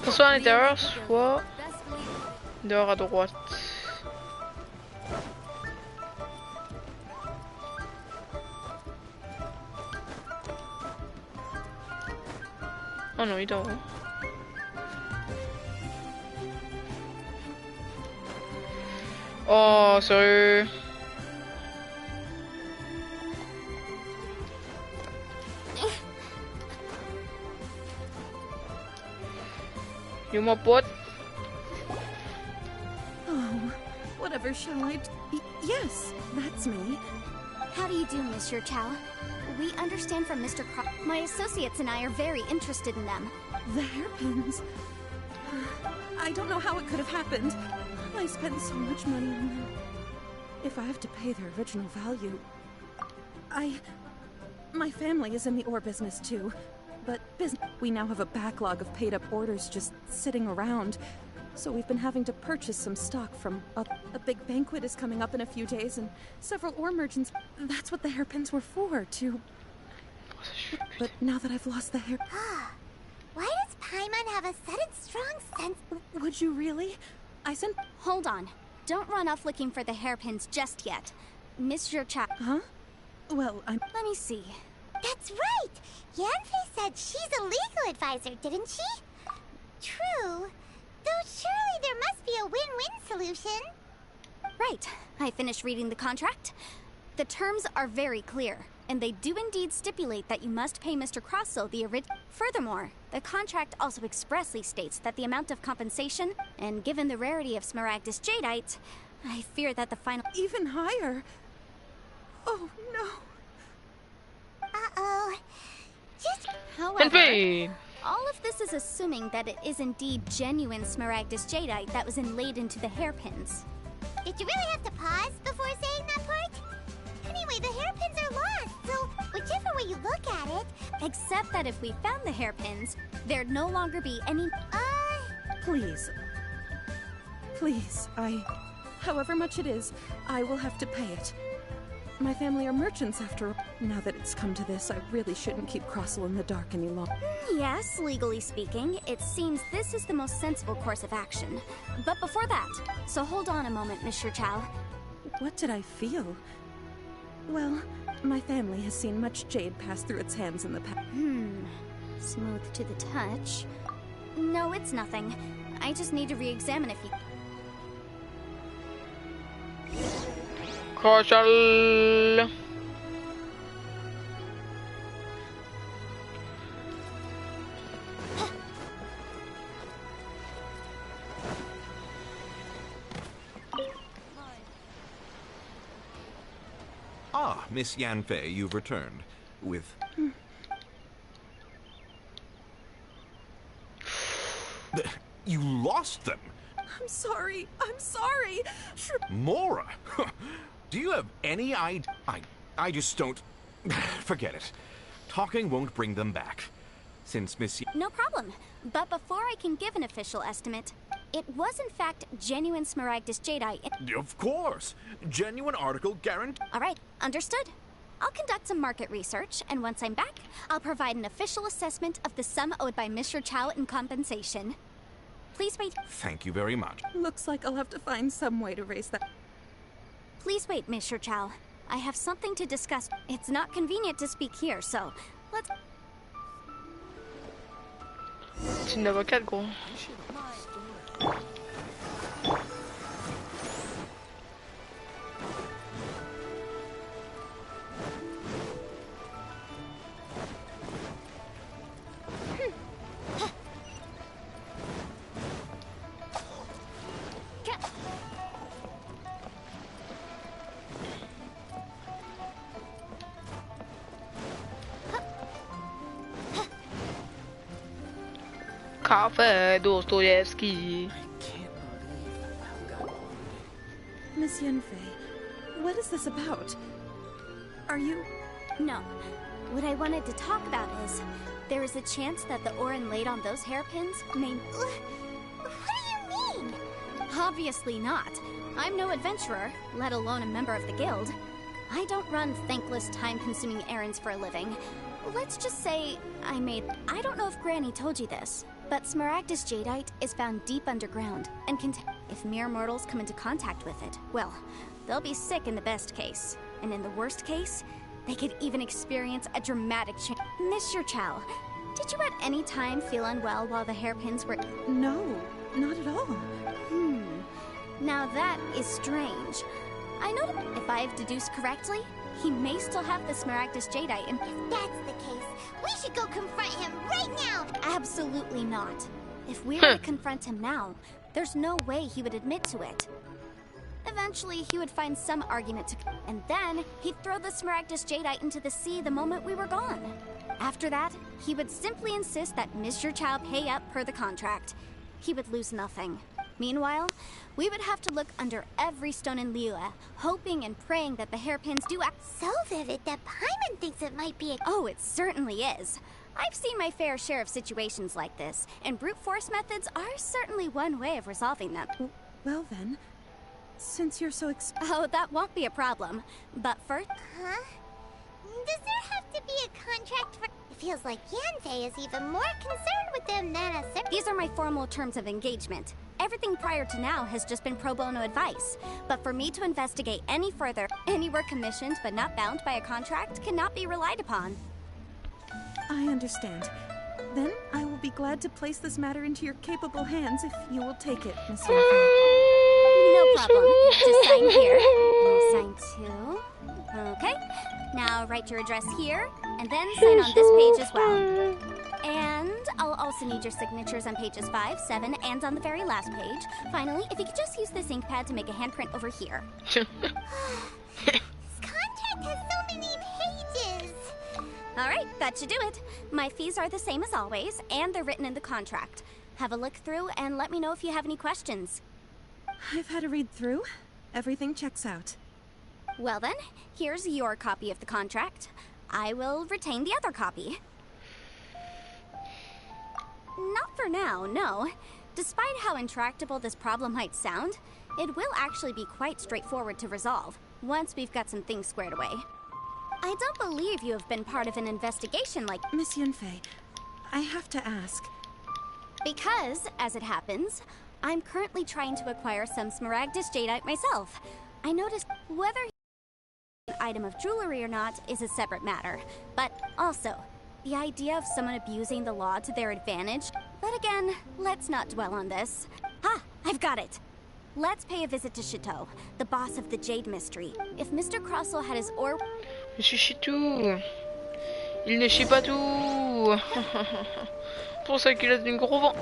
Soit à l'intérieur, soit dehors à droite. Oh non, il dort. Oh, sérieux? You my butt? Oh, whatever shall I yes, that's me. How do you do, Monsieur Chow? We understand from Mr. Cross. My associates and I are very interested in them. The hairpins. I don't know how it could have happened. I spent so much money on them. If I have to pay their original value... My family is in the ore business too. But we now have a backlog of paid-up orders just sitting around. So we've been having to purchase some stock from a big banquet is coming up in a few days, and several ore merchants. That's what the hairpins were for, to... But now that I've lost the hair... Why does Paimon have a sudden strong sense? Would you really? I sent... Hold on. Don't run off looking for the hairpins just yet. Monsieur Chow. Huh? Well, I'm... Let me see. That's right! Yanfei said she's a legal advisor, didn't she? True. Though surely there must be a win-win solution. Right. I finished reading the contract. The terms are very clear, and they do indeed stipulate that you must pay Mr. Crossell the original. Furthermore, the contract also expressly states that the amount of compensation, and given the rarity of Smaragdus Jadeite, I fear that the final... Even higher? Oh, no. Uh-oh. Just... However, all of this is assuming that it is indeed genuine Smaragdus Jadeite that was inlaid into the hairpins. Did you really have to pause before saying that part? Anyway, the hairpins are lost, so whichever way you look at it... Except that if we found the hairpins, there'd no longer be any... Please. Please, however much it is, I will have to pay it. My family are merchants after... Now that it's come to this, I really shouldn't keep Crossell in the dark any longer. Yes, legally speaking, it seems this is the most sensible course of action. But before that, so hold on a moment, Monsieur Chow. What did I feel? Well, my family has seen much jade pass through its hands in the past. Smooth to the touch. No, it's nothing. I just need to re-examine if you... Crossell. Ah, Miss Yanfei, you've returned. With... You lost them! I'm sorry. I'm sorry. Mora! Do you have any idea? I just don't... Forget it. Talking won't bring them back. Since Miss... No problem. But before I can give an official estimate, it was in fact genuine Smaragdus Jadeite. Of course! Genuine article guaranteed. Alright, understood. I'll conduct some market research, and once I'm back, I'll provide an official assessment of the sum owed by Mr. Chow in compensation. Please wait. Thank you very much. Looks like I'll have to find some way to raise that. Please wait, Mr. Chow. I have something to discuss. It's not convenient to speak here, so let's... C'est une avocate, gros. Café Dostoevsky. Miss Yanfei, what is this about? Are you... No. What I wanted to talk about is, there is a chance that the ore inlaid on those hairpins may... What do you mean? Obviously not. I'm no adventurer, let alone a member of the guild. I don't run thankless, time-consuming errands for a living. Let's just say I don't know if Granny told you this, but Smaragdus Jadeite is found deep underground, and if mere mortals come into contact with it, well, they'll be sick in the best case. And in the worst case, they could even experience a dramatic change. Mr. Chow, did you at any time feel unwell while the hairpins were... No, not at all. Now that is strange. I know that if I have deduced correctly, he may still have the Smaragdus Jadeite, and if that's the case, we should go confront him right now! Absolutely not. If we were to confront him now, there's no way he would admit to it. Eventually, he would find some argument to... And then, he'd throw the Smaragdus Jadeite into the sea the moment we were gone. After that, he would simply insist that Mr. Chow pay up per the contract. He would lose nothing. Meanwhile, we would have to look under every stone in Liyue, hoping and praying that the hairpins do act... So vivid that Paimon thinks it might be a... Oh, it certainly is. I've seen my fair share of situations like this, and brute force methods are certainly one way of resolving them. Well then, since you're so Oh, that won't be a problem. But first... Huh? Does there have to be a contract for... It feels like Yanfei is even more concerned with them than a... These are my formal terms of engagement. Everything prior to now has just been pro bono advice. But for me to investigate any further, any work commissioned but not bound by a contract cannot be relied upon. I understand. Then I will be glad to place this matter into your capable hands if you will take it, Miss Yanfei. No problem. Just sign here. And sign too. Okay. Now write your address here, and then sign on this page as well. And I'll also need your signatures on pages 5, 7, and on the very last page. Finally, if you could just use this ink pad to make a handprint over here. This contract has so many pages. Alright, that should do it. My fees are the same as always, and they're written in the contract. Have a look through and let me know if you have any questions. I've had a read through. Everything checks out. Well then, here's your copy of the contract. I will retain the other copy. Not for now, no. Despite how intractable this problem might sound, it will actually be quite straightforward to resolve, once we've got some things squared away. I don't believe you have been part of an investigation like... Miss Yanfei, I have to ask. Because, as it happens, I'm currently trying to acquire some Smaragdus Jadeite myself. I noticed whether an item of jewelry or not is a separate matter. But also, the idea of someone abusing the law to their advantage... But again, let's not dwell on this. Ha! I've got it! Let's pay a visit to Chateau, the boss of the Jade Mystery. If Mr. Crossell had his orb... Monsieur Chitou, il ne chie pas tout. Pour ça qu'il a du gros vent.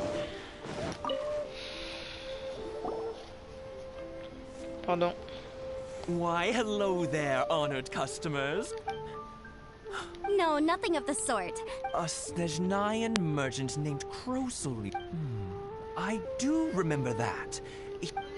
Pardon. Why, hello there, honored customers. No, nothing of the sort. A Snezhnayan merchant named Crossell. I do remember that.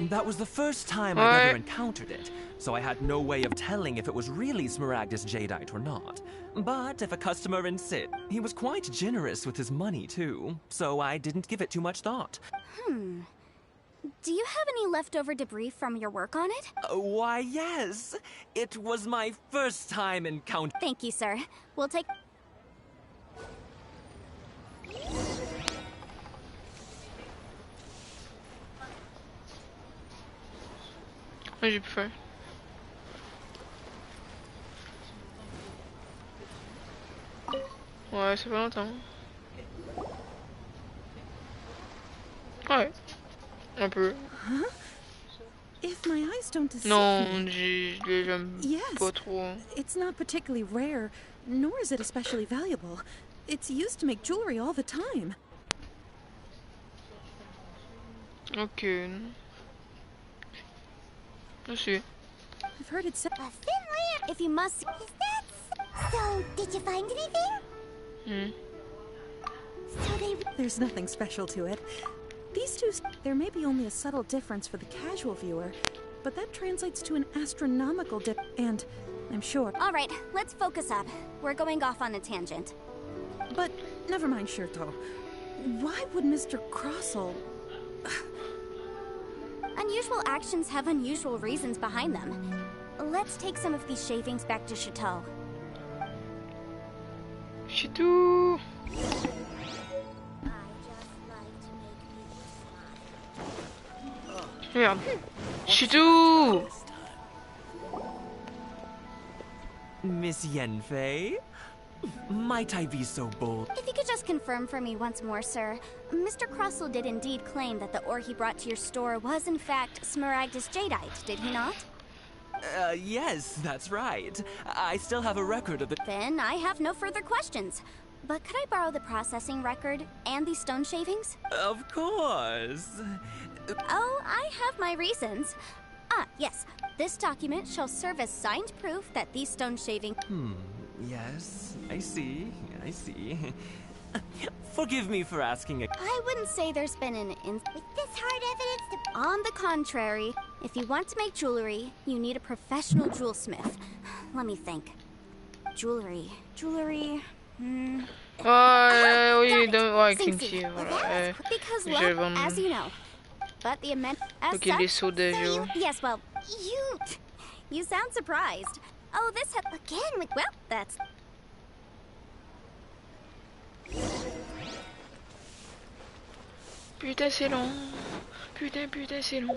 That was the first time I'd ever encountered it, so I had no way of telling if it was really Smaragdus Jadeite or not. But if a customer insists, he was quite generous with his money too, so I didn't give it too much thought. Do you have any leftover debris from your work on it? Why, yes. It was my first time encountering... Thank you, sir. We'll take... J'ai pu faire. Ouais, ça fait longtemps. Ouais. Un peu. Huh? If my eyes don't deceive Non, j'aime pas trop. It's not particularly rare, nor is it especially valuable. It's used to make jewelry all the time. Ok. Je suis. I've heard it said... A thin layer... If you must... Is that... So, did you find anything? So they... There's nothing special to it. These two... There may be only a subtle difference for the casual viewer, but that translates to an astronomical dip, and I'm sure... Alright, let's focus up. We're going off on a tangent. But, never mind, Shirto. Why would Mr. Crossell... Unusual actions have unusual reasons behind them. Let's take some of these shavings back to Chateau. Chitou! Merde. Chitou! Miss Yanfei? Might I be so bold? If you could just confirm for me once more, sir. Mr. Crossell did indeed claim that the ore he brought to your store was in fact Smaragdus Jadeite, did he not? Yes, that's right. I still have a record of the... Then I have no further questions. But could I borrow the processing record and these stone shavings? Of course. Oh, I have my reasons. Ah, yes. This document shall serve as signed proof that these stone shavings... Yes, I see. Forgive me for asking a... I wouldn't say there's been an With this hard evidence to... On the contrary, if you want to make jewelry, you need a professional jewelsmith. Let me think. Jewelry. Oui, ouais, Clancy, voilà. Because Je vais love, vendre. as you know. But the amendment as Ok, les such, sauts de jour. yes, well, you sound surprised. Oh, this again with, well, that's Putain, c'est long. Putain, c'est long.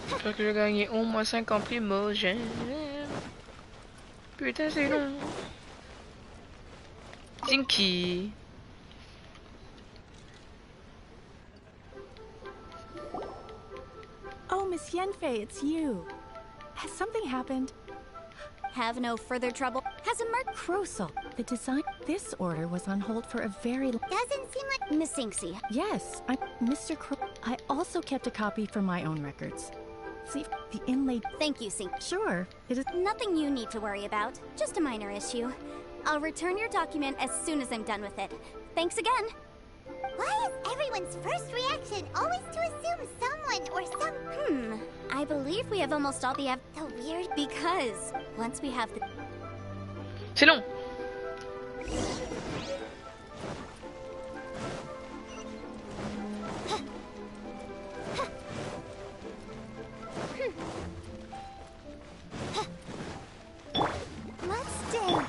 J'espère que je vais gagner au moins 50 primogènes. Putain, c'est long. Zinky. Oh, Miss Yenfei, it's you. Has something happened? have no further trouble. Has a Crosel. The design. This order was on hold for a very. Doesn't seem like Miss Inksy. Yes, I'm Mr. I also kept a copy for my own records. See, the inlaid. Thank you, Sink. Sure, it is nothing you need to worry about. Just a minor issue. I'll return your document as soon as I'm done with it. Thanks again. Why is everyone's first reaction always to assume someone or some... I believe we have almost all the so weird because once we have the... C'est long. Let's dance.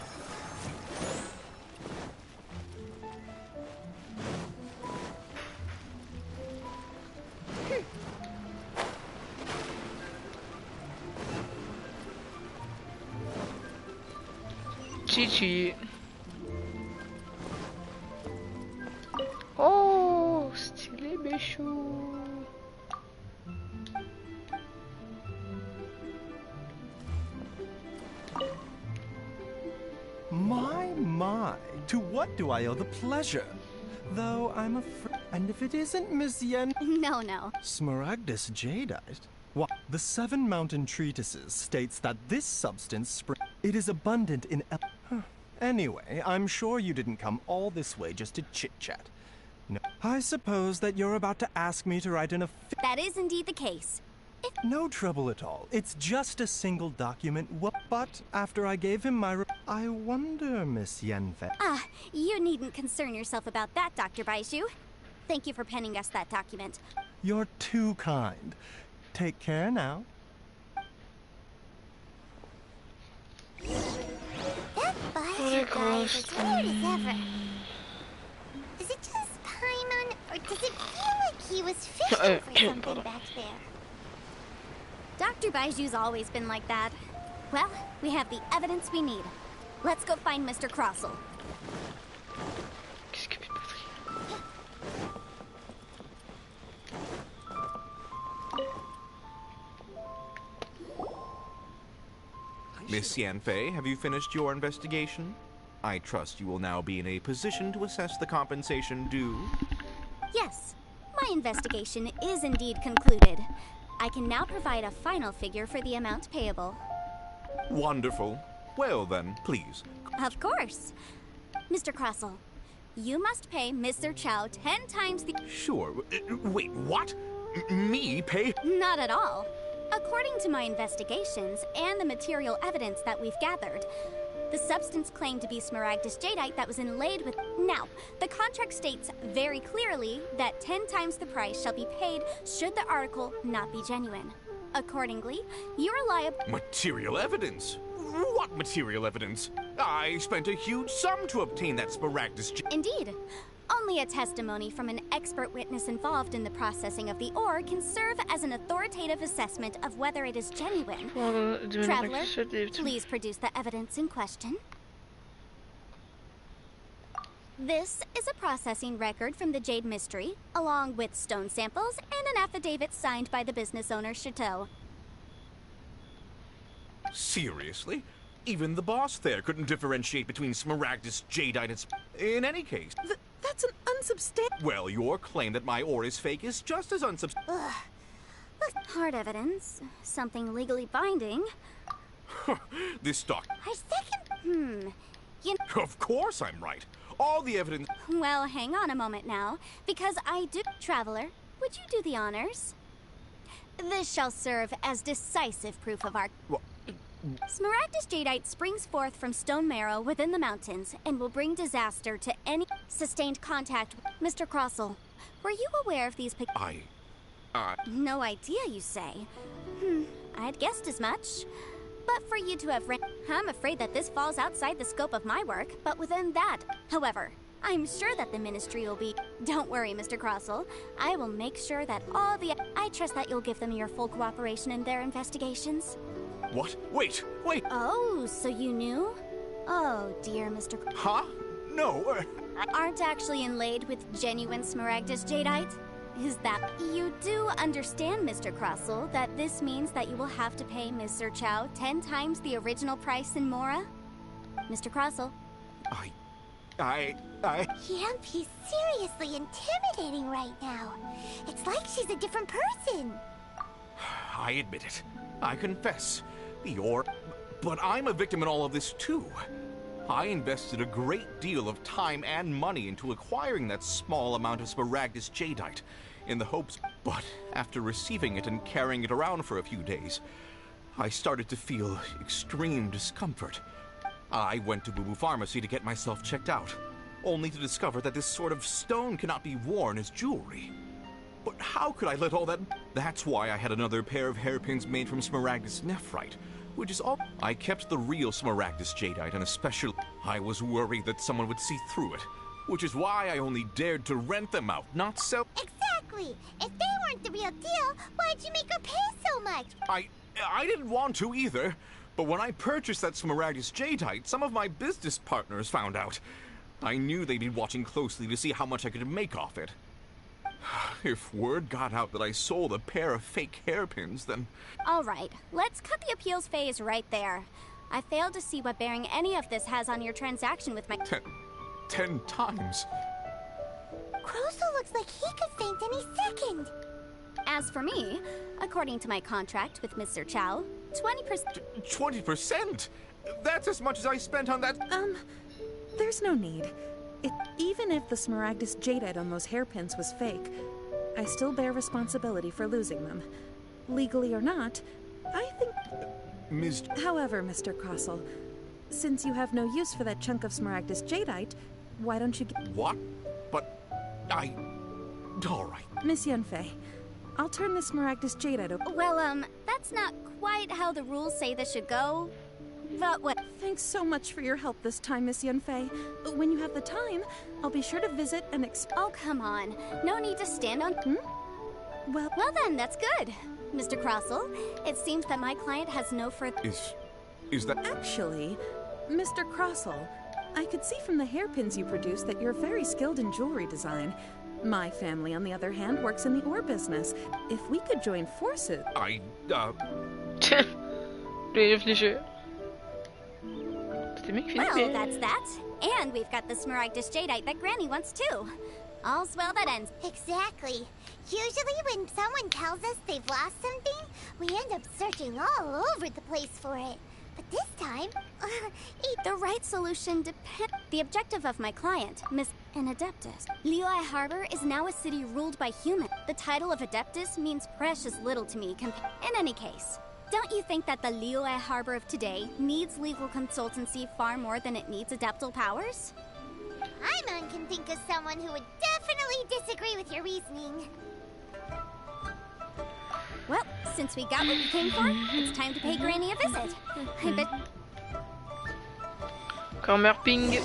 Chichi. Oh, stylé béchou. My, to what do I owe the pleasure? Though I'm afraid, and if it isn't Miss Yen... No. Smaragdus jadeite? What? The 7 Mountain Treatises states that this substance it is abundant in Anyway, I'm sure you didn't come all this way just to chit-chat. No. I suppose that you're about to ask me to write an That is indeed the case. No trouble at all. It's just a single document. But after I gave him my I wonder, Miss Yenfei. You needn't concern yourself about that, Dr. Baiju. Thank you for penning us that document. You're too kind. Take care now. That Baiju guy is as weird as ever. Is it just Paimon, or does it feel like he was fishing for something back there? Dr. Baiju's always been like that. Well, we have the evidence we need. Let's go find Mr. Crossel. Miss Yanfei, have you finished your investigation? I trust you will now be in a position to assess the compensation due. Yes, my investigation is indeed concluded. I can now provide a final figure for the amount payable. Wonderful. Well then, please. Of course. Mr. Crossel, you must pay Mr. Chow 10 times the... Sure. Wait, what? Me pay? Not at all. According to my investigations and the material evidence that we've gathered, the substance claimed to be Smaragdus jadeite that was inlaid with... Now, the contract states very clearly that 10 times the price shall be paid should the article not be genuine. Accordingly, you are liable... Material evidence? What material evidence? I spent a huge sum to obtain that Smaragdus jadeite. Indeed. Only a testimony from an expert witness involved in the processing of the ore can serve as an authoritative assessment of whether it is genuine. Traveler, please produce the evidence in question. This is a processing record from the Jade Mystery, along with stone samples and an affidavit signed by the business owner, Chateau. Seriously? Even the boss there couldn't differentiate between Smaragdus jadeite and... In any case... That That's an unsubstantiated... Well, your claim that my ore is fake is just as unsubstantiated. Hard evidence. Something legally binding. This doc... Our second... Of course I'm right. All the evidence... Well, hang on a moment now, because I do... Traveler, would you do the honors? This shall serve as decisive proof of our... What? Smaragdus jadeite springs forth from stone marrow within the mountains and will bring disaster to any sustained contact. Mr. Crossell, were you aware of these pic... No idea, you say? I'd guessed as much. But for you to have I'm afraid that this falls outside the scope of my work, but within that. However, I'm sure that the ministry will be... Don't worry, Mr. Crossell. I will make sure that all the... I trust that you'll give them your full cooperation in their investigations. What? Wait! Oh, so you knew? Oh, dear Mr. Huh? No, Aren't actually inlaid with genuine Smaragdus jadeite? Is that... You do understand, Mr. Crossell, that this means that you will have to pay Mr. Chow 10 times the original price in Mora? Mr. Crossell? Yamp, he's seriously intimidating right now. It's like she's a different person. I admit it. I confess. But I'm a victim in all of this too. I invested a great deal of time and money into acquiring that small amount of Smaragdus jadeite, in the hopes... But after receiving it and carrying it around for a few days, I started to feel extreme discomfort. I went to Boo Boo Pharmacy to get myself checked out, only to discover that this sort of stone cannot be worn as jewelry. But how could I let all that... That's why I had another pair of hairpins made from Smaragdus nephrite, which is all... I kept the real Smaragdus jadeite and especially... I was worried that someone would see through it, which is why I only dared to rent them out, not sell... Exactly! If they weren't the real deal, why'd you make her pay so much? I didn't want to either, but when I purchased that Smaragdus jadeite, some of my business partners found out. I knew they'd be watching closely to see how much I could make off it. If word got out that I sold a pair of fake hairpins, then... All right, let's cut the appeals phase right there. I failed to see what bearing any of this has on your transaction with my... 10 times? Crossell looks like he could faint any second. As for me, according to my contract with Mr. Chow, 20%... 20%? That's as much as I spent on that... There's no need. Even if the Smaragdus jadeite on those hairpins was fake, I still bear responsibility for losing them. Legally or not, I think... However, Mr. Crossell, since you have no use for that chunk of Smaragdus jadeite, why don't you get... What? But... All right. Miss Yunfei, I'll turn this Smaragdus jadeite over... Well, that's not quite how the rules say this should go. But what... Thanks so much for your help this time, Miss Yunfei. When you have the time, I'll be sure to visit and Oh, come on. No need to stand on... Well then, that's good. Mr. Crossell, it seems that my client has no further... Is that... Actually, Mr. Crossell, I could see from the hairpins you produce that you're very skilled in jewelry design. My family, on the other hand, works in the ore business. If we could join forces... Well, that's that. And we've got the Smaragdus jadeite that Granny wants too. All's well that ends. Exactly. Usually when someone tells us they've lost something, we end up searching all over the place for it. But this time, the right solution depends... The objective of my client, Miss... an Adeptus. Liyue Harbor is now a city ruled by humans. The title of Adeptus means precious little to me. In any case, don't you think that the Liyue Harbor of today needs legal consultancy far more than it needs adeptal powers? Paimon can think of someone who would definitely disagree with your reasoning. Well, since we got what we came for, it's time to pay Granny a visit. I bet... Camera ping.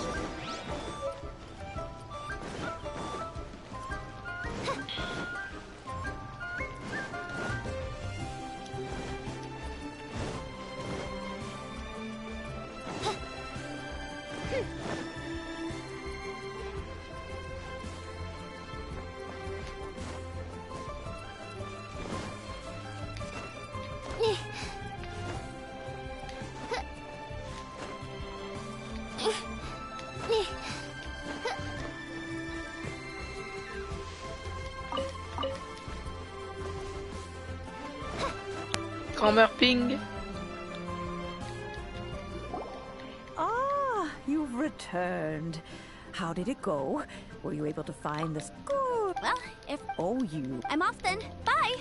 Grand-mère Ping. Ah, you've returned. How did it go? Were you able to find the school? Well, if... Oh, you... I'm off then. Bye!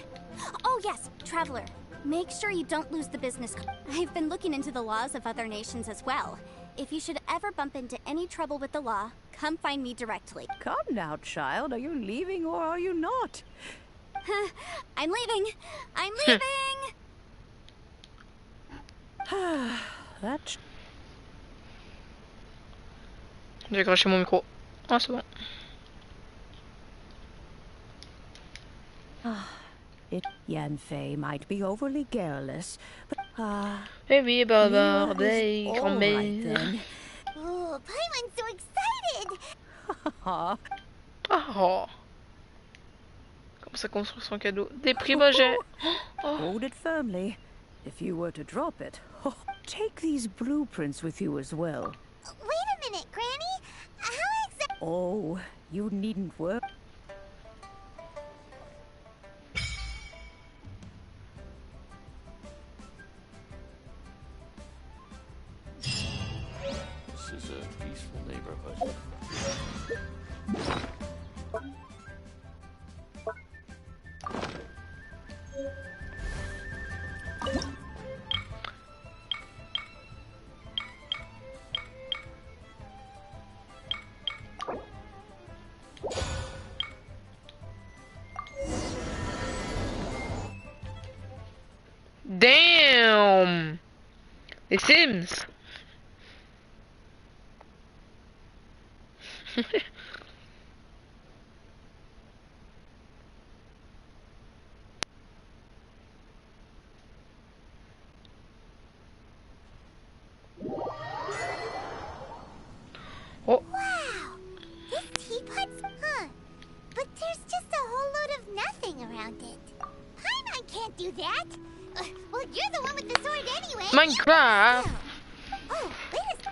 Oh yes, traveler. Make sure you don't lose the business. I've been looking into the laws of other nations as well. If you should ever bump into any trouble with the law, come find me directly. Come now, child. Are you leaving or are you not? I'm leaving! I'm leaving! That... J'ai accroché mon micro. Ah, c'est bon. Yanfei might be overly garrulous, but Eh oui, bavardé, all grand-mère. right then. Oh, Paimon's so excited! Ah. Comme ça construit son cadeau. Des primogènes. Hold it firmly. If you were to drop it, take these blueprints with you as well. Wait a minute, Granny. How exactly? Oh, you needn't worry. This is a peaceful neighborhood. Damn! Les Sims! Oh! Wow! This teapot's... Huh. But there's just a whole load of nothing around it. Paimon can't do that! Well, you're the one with the sword anyway! Minecraft! Oh, wait a...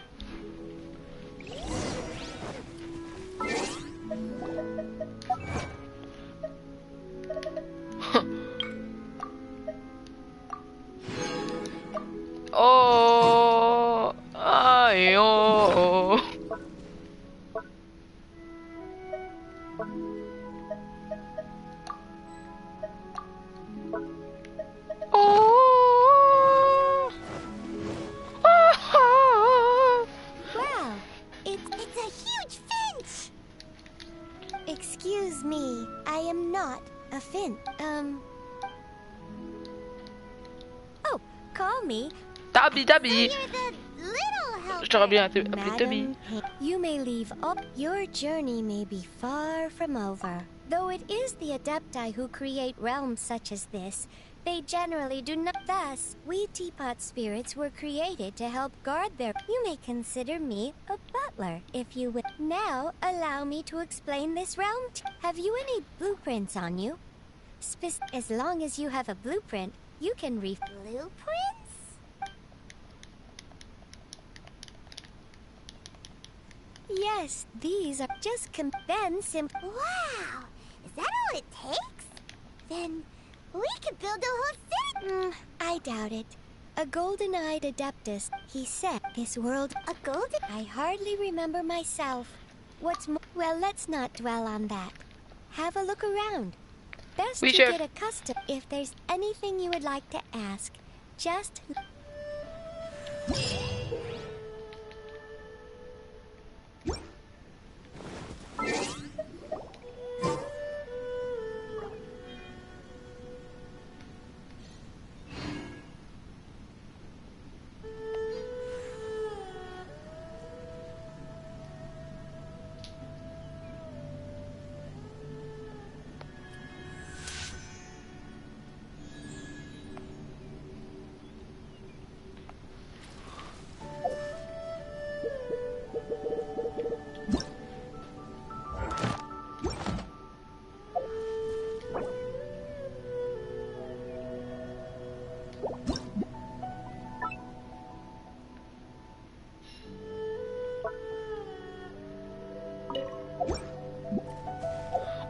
Oh! Aïe, oh! Wow, it's a huge finch! Excuse me, I am not a finch. Oh, call me. Tabby, Tabby! You're the little helper. Je t'aurais bien appelé Tabby. Madam, you may leave up. Your journey may be far from over. Though it is the Adepti who create realms such as this, they generally do not. Thus, we teapot spirits were created to help guard their... You may consider me a butler, if you will. Now, allow me to explain this realm. Have you any blueprints on you? As long as you have a blueprint, you can read... Blueprints? Yes, these are just then simple. Wow! Is that all it takes? Then we could build a whole city. I doubt it. A golden-eyed adeptus, he said, this world... A golden... I hardly remember myself. What's more... Well, let's not dwell on that. Have a look around. Best to get accustomed. If there's anything you would like to ask, just...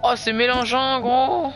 Oh, c'est mélangeant, gros.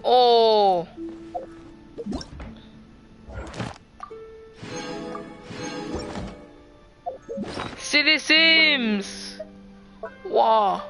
Oh! C'est les Sims! Wow!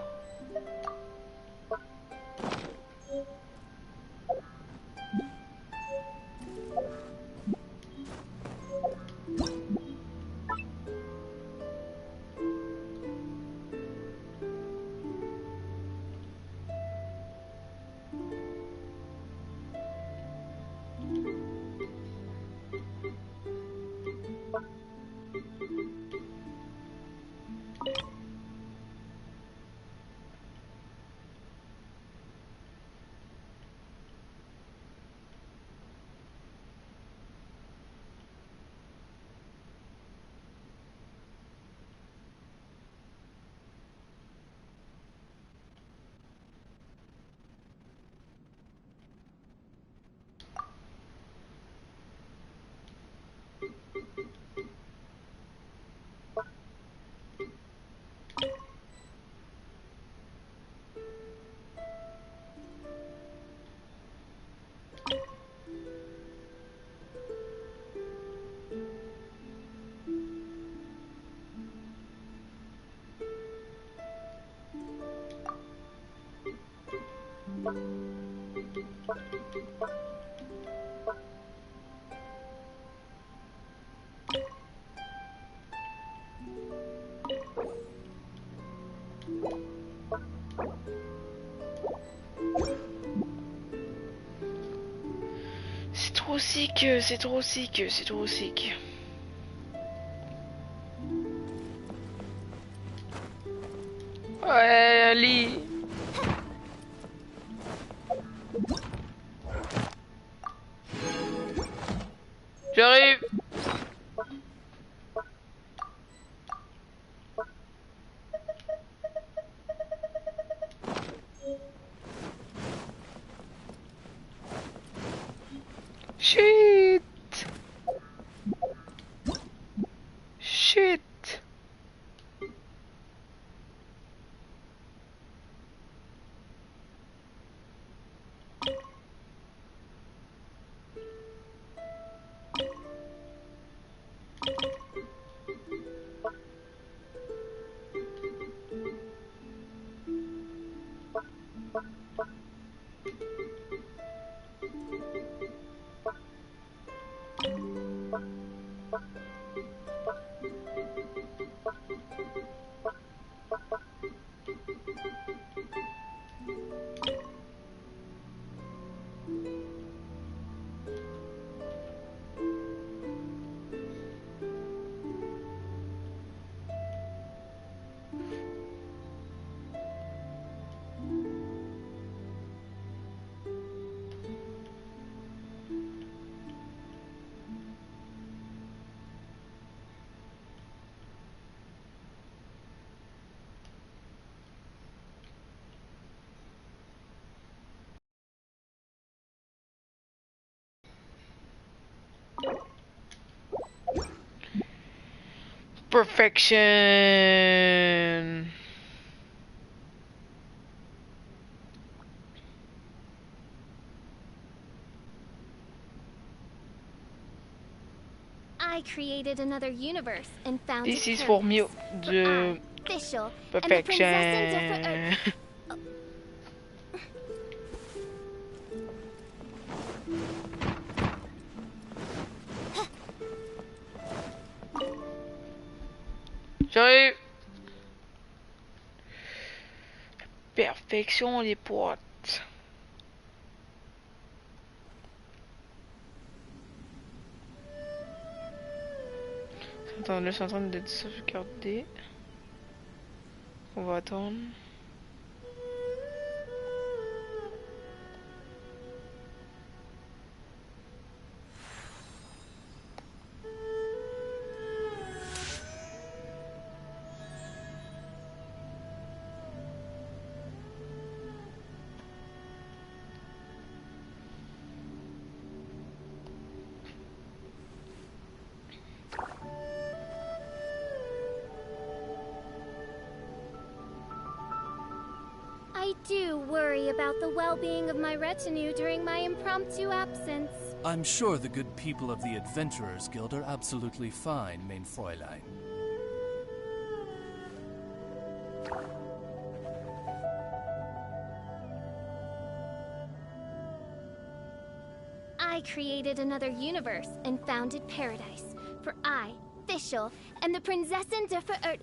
C'est trop sick, c'est trop sick, c'est trop sick. Ouais, Ali. J'arrive. Shit. Shit. Perfection. I created another universe and found This it is for me the official perfection. and the princess and J'arrive. Perfection les potes. Attends, là c'est en train d'être sauvegardé. On va attendre. I do worry about the well-being of my retinue during my impromptu absence. I'm sure the good people of the Adventurers Guild are absolutely fine, mein Fräulein. I created another universe and founded paradise. For I, Fischl, and the Prinzessin der Verirrt...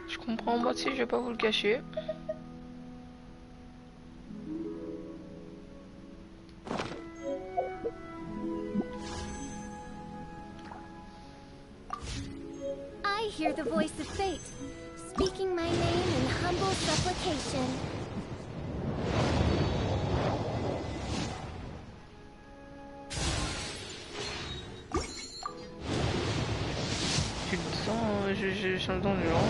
Je comprends, moi aussi, je vais pas vous le cacher. I hear the voice of fate, speaking my name in humble supplication. Tu le sens, j'ai changé dans le genre.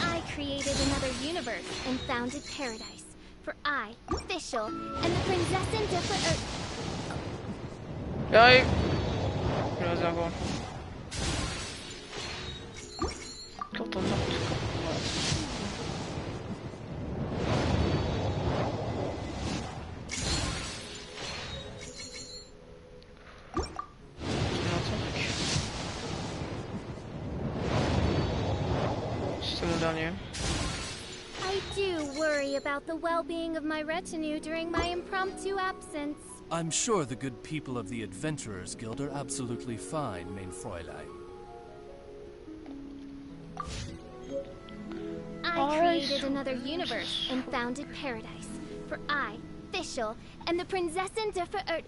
I created another universe and founded paradise. For I, Fischl, and the Prinzessin der Verirrt... J'arrive. Je vais encore. Quand on meurt, c'est mon dernier. I do worry about the well-being of my retinue during my impromptu absence. I'm sure the good people of the Adventurers Guild are absolutely fine, mein Fräulein. I created another universe and founded paradise. For I, Fischl, and the Prinzessin der Verirrt...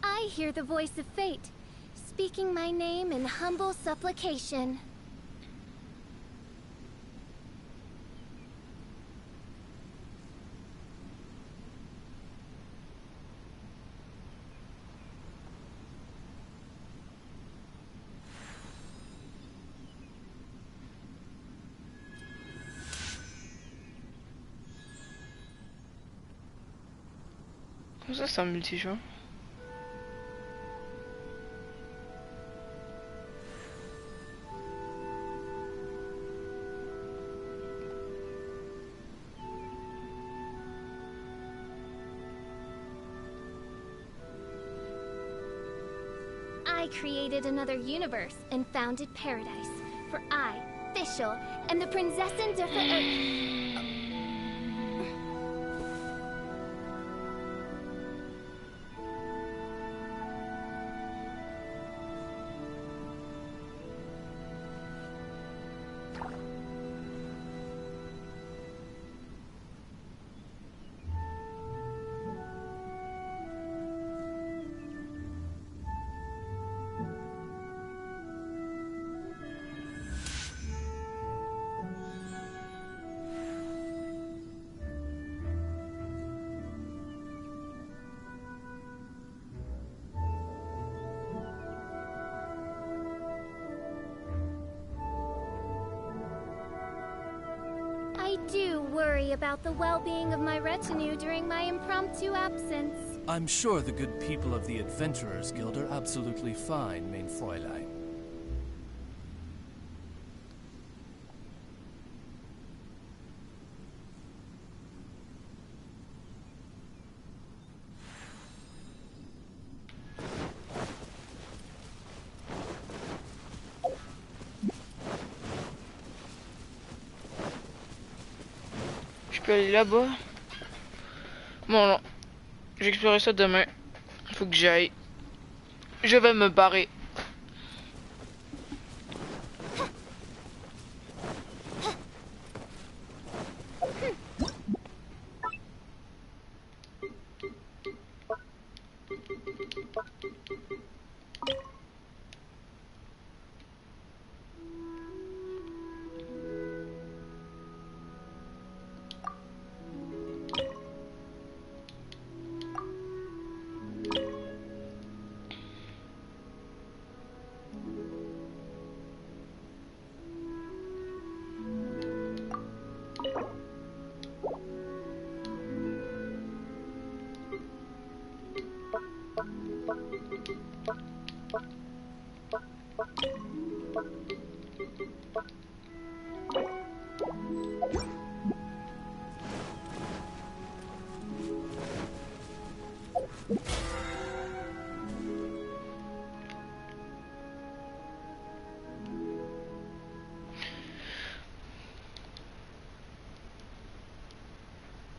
I hear the voice of fate, speaking my name in humble supplication. Comment ça, c'est un multijoueur? I created another universe and founded paradise. For I, Fischl, and the Prinzessin der Verirrt... worry about the well-being of my retinue during my impromptu absence. I'm sure the good people of the Adventurers Guild are absolutely fine, mein Fräulein. Je peux aller là-bas. Bon non. J'explorerai ça demain. Faut que j'aille. Je vais me barrer.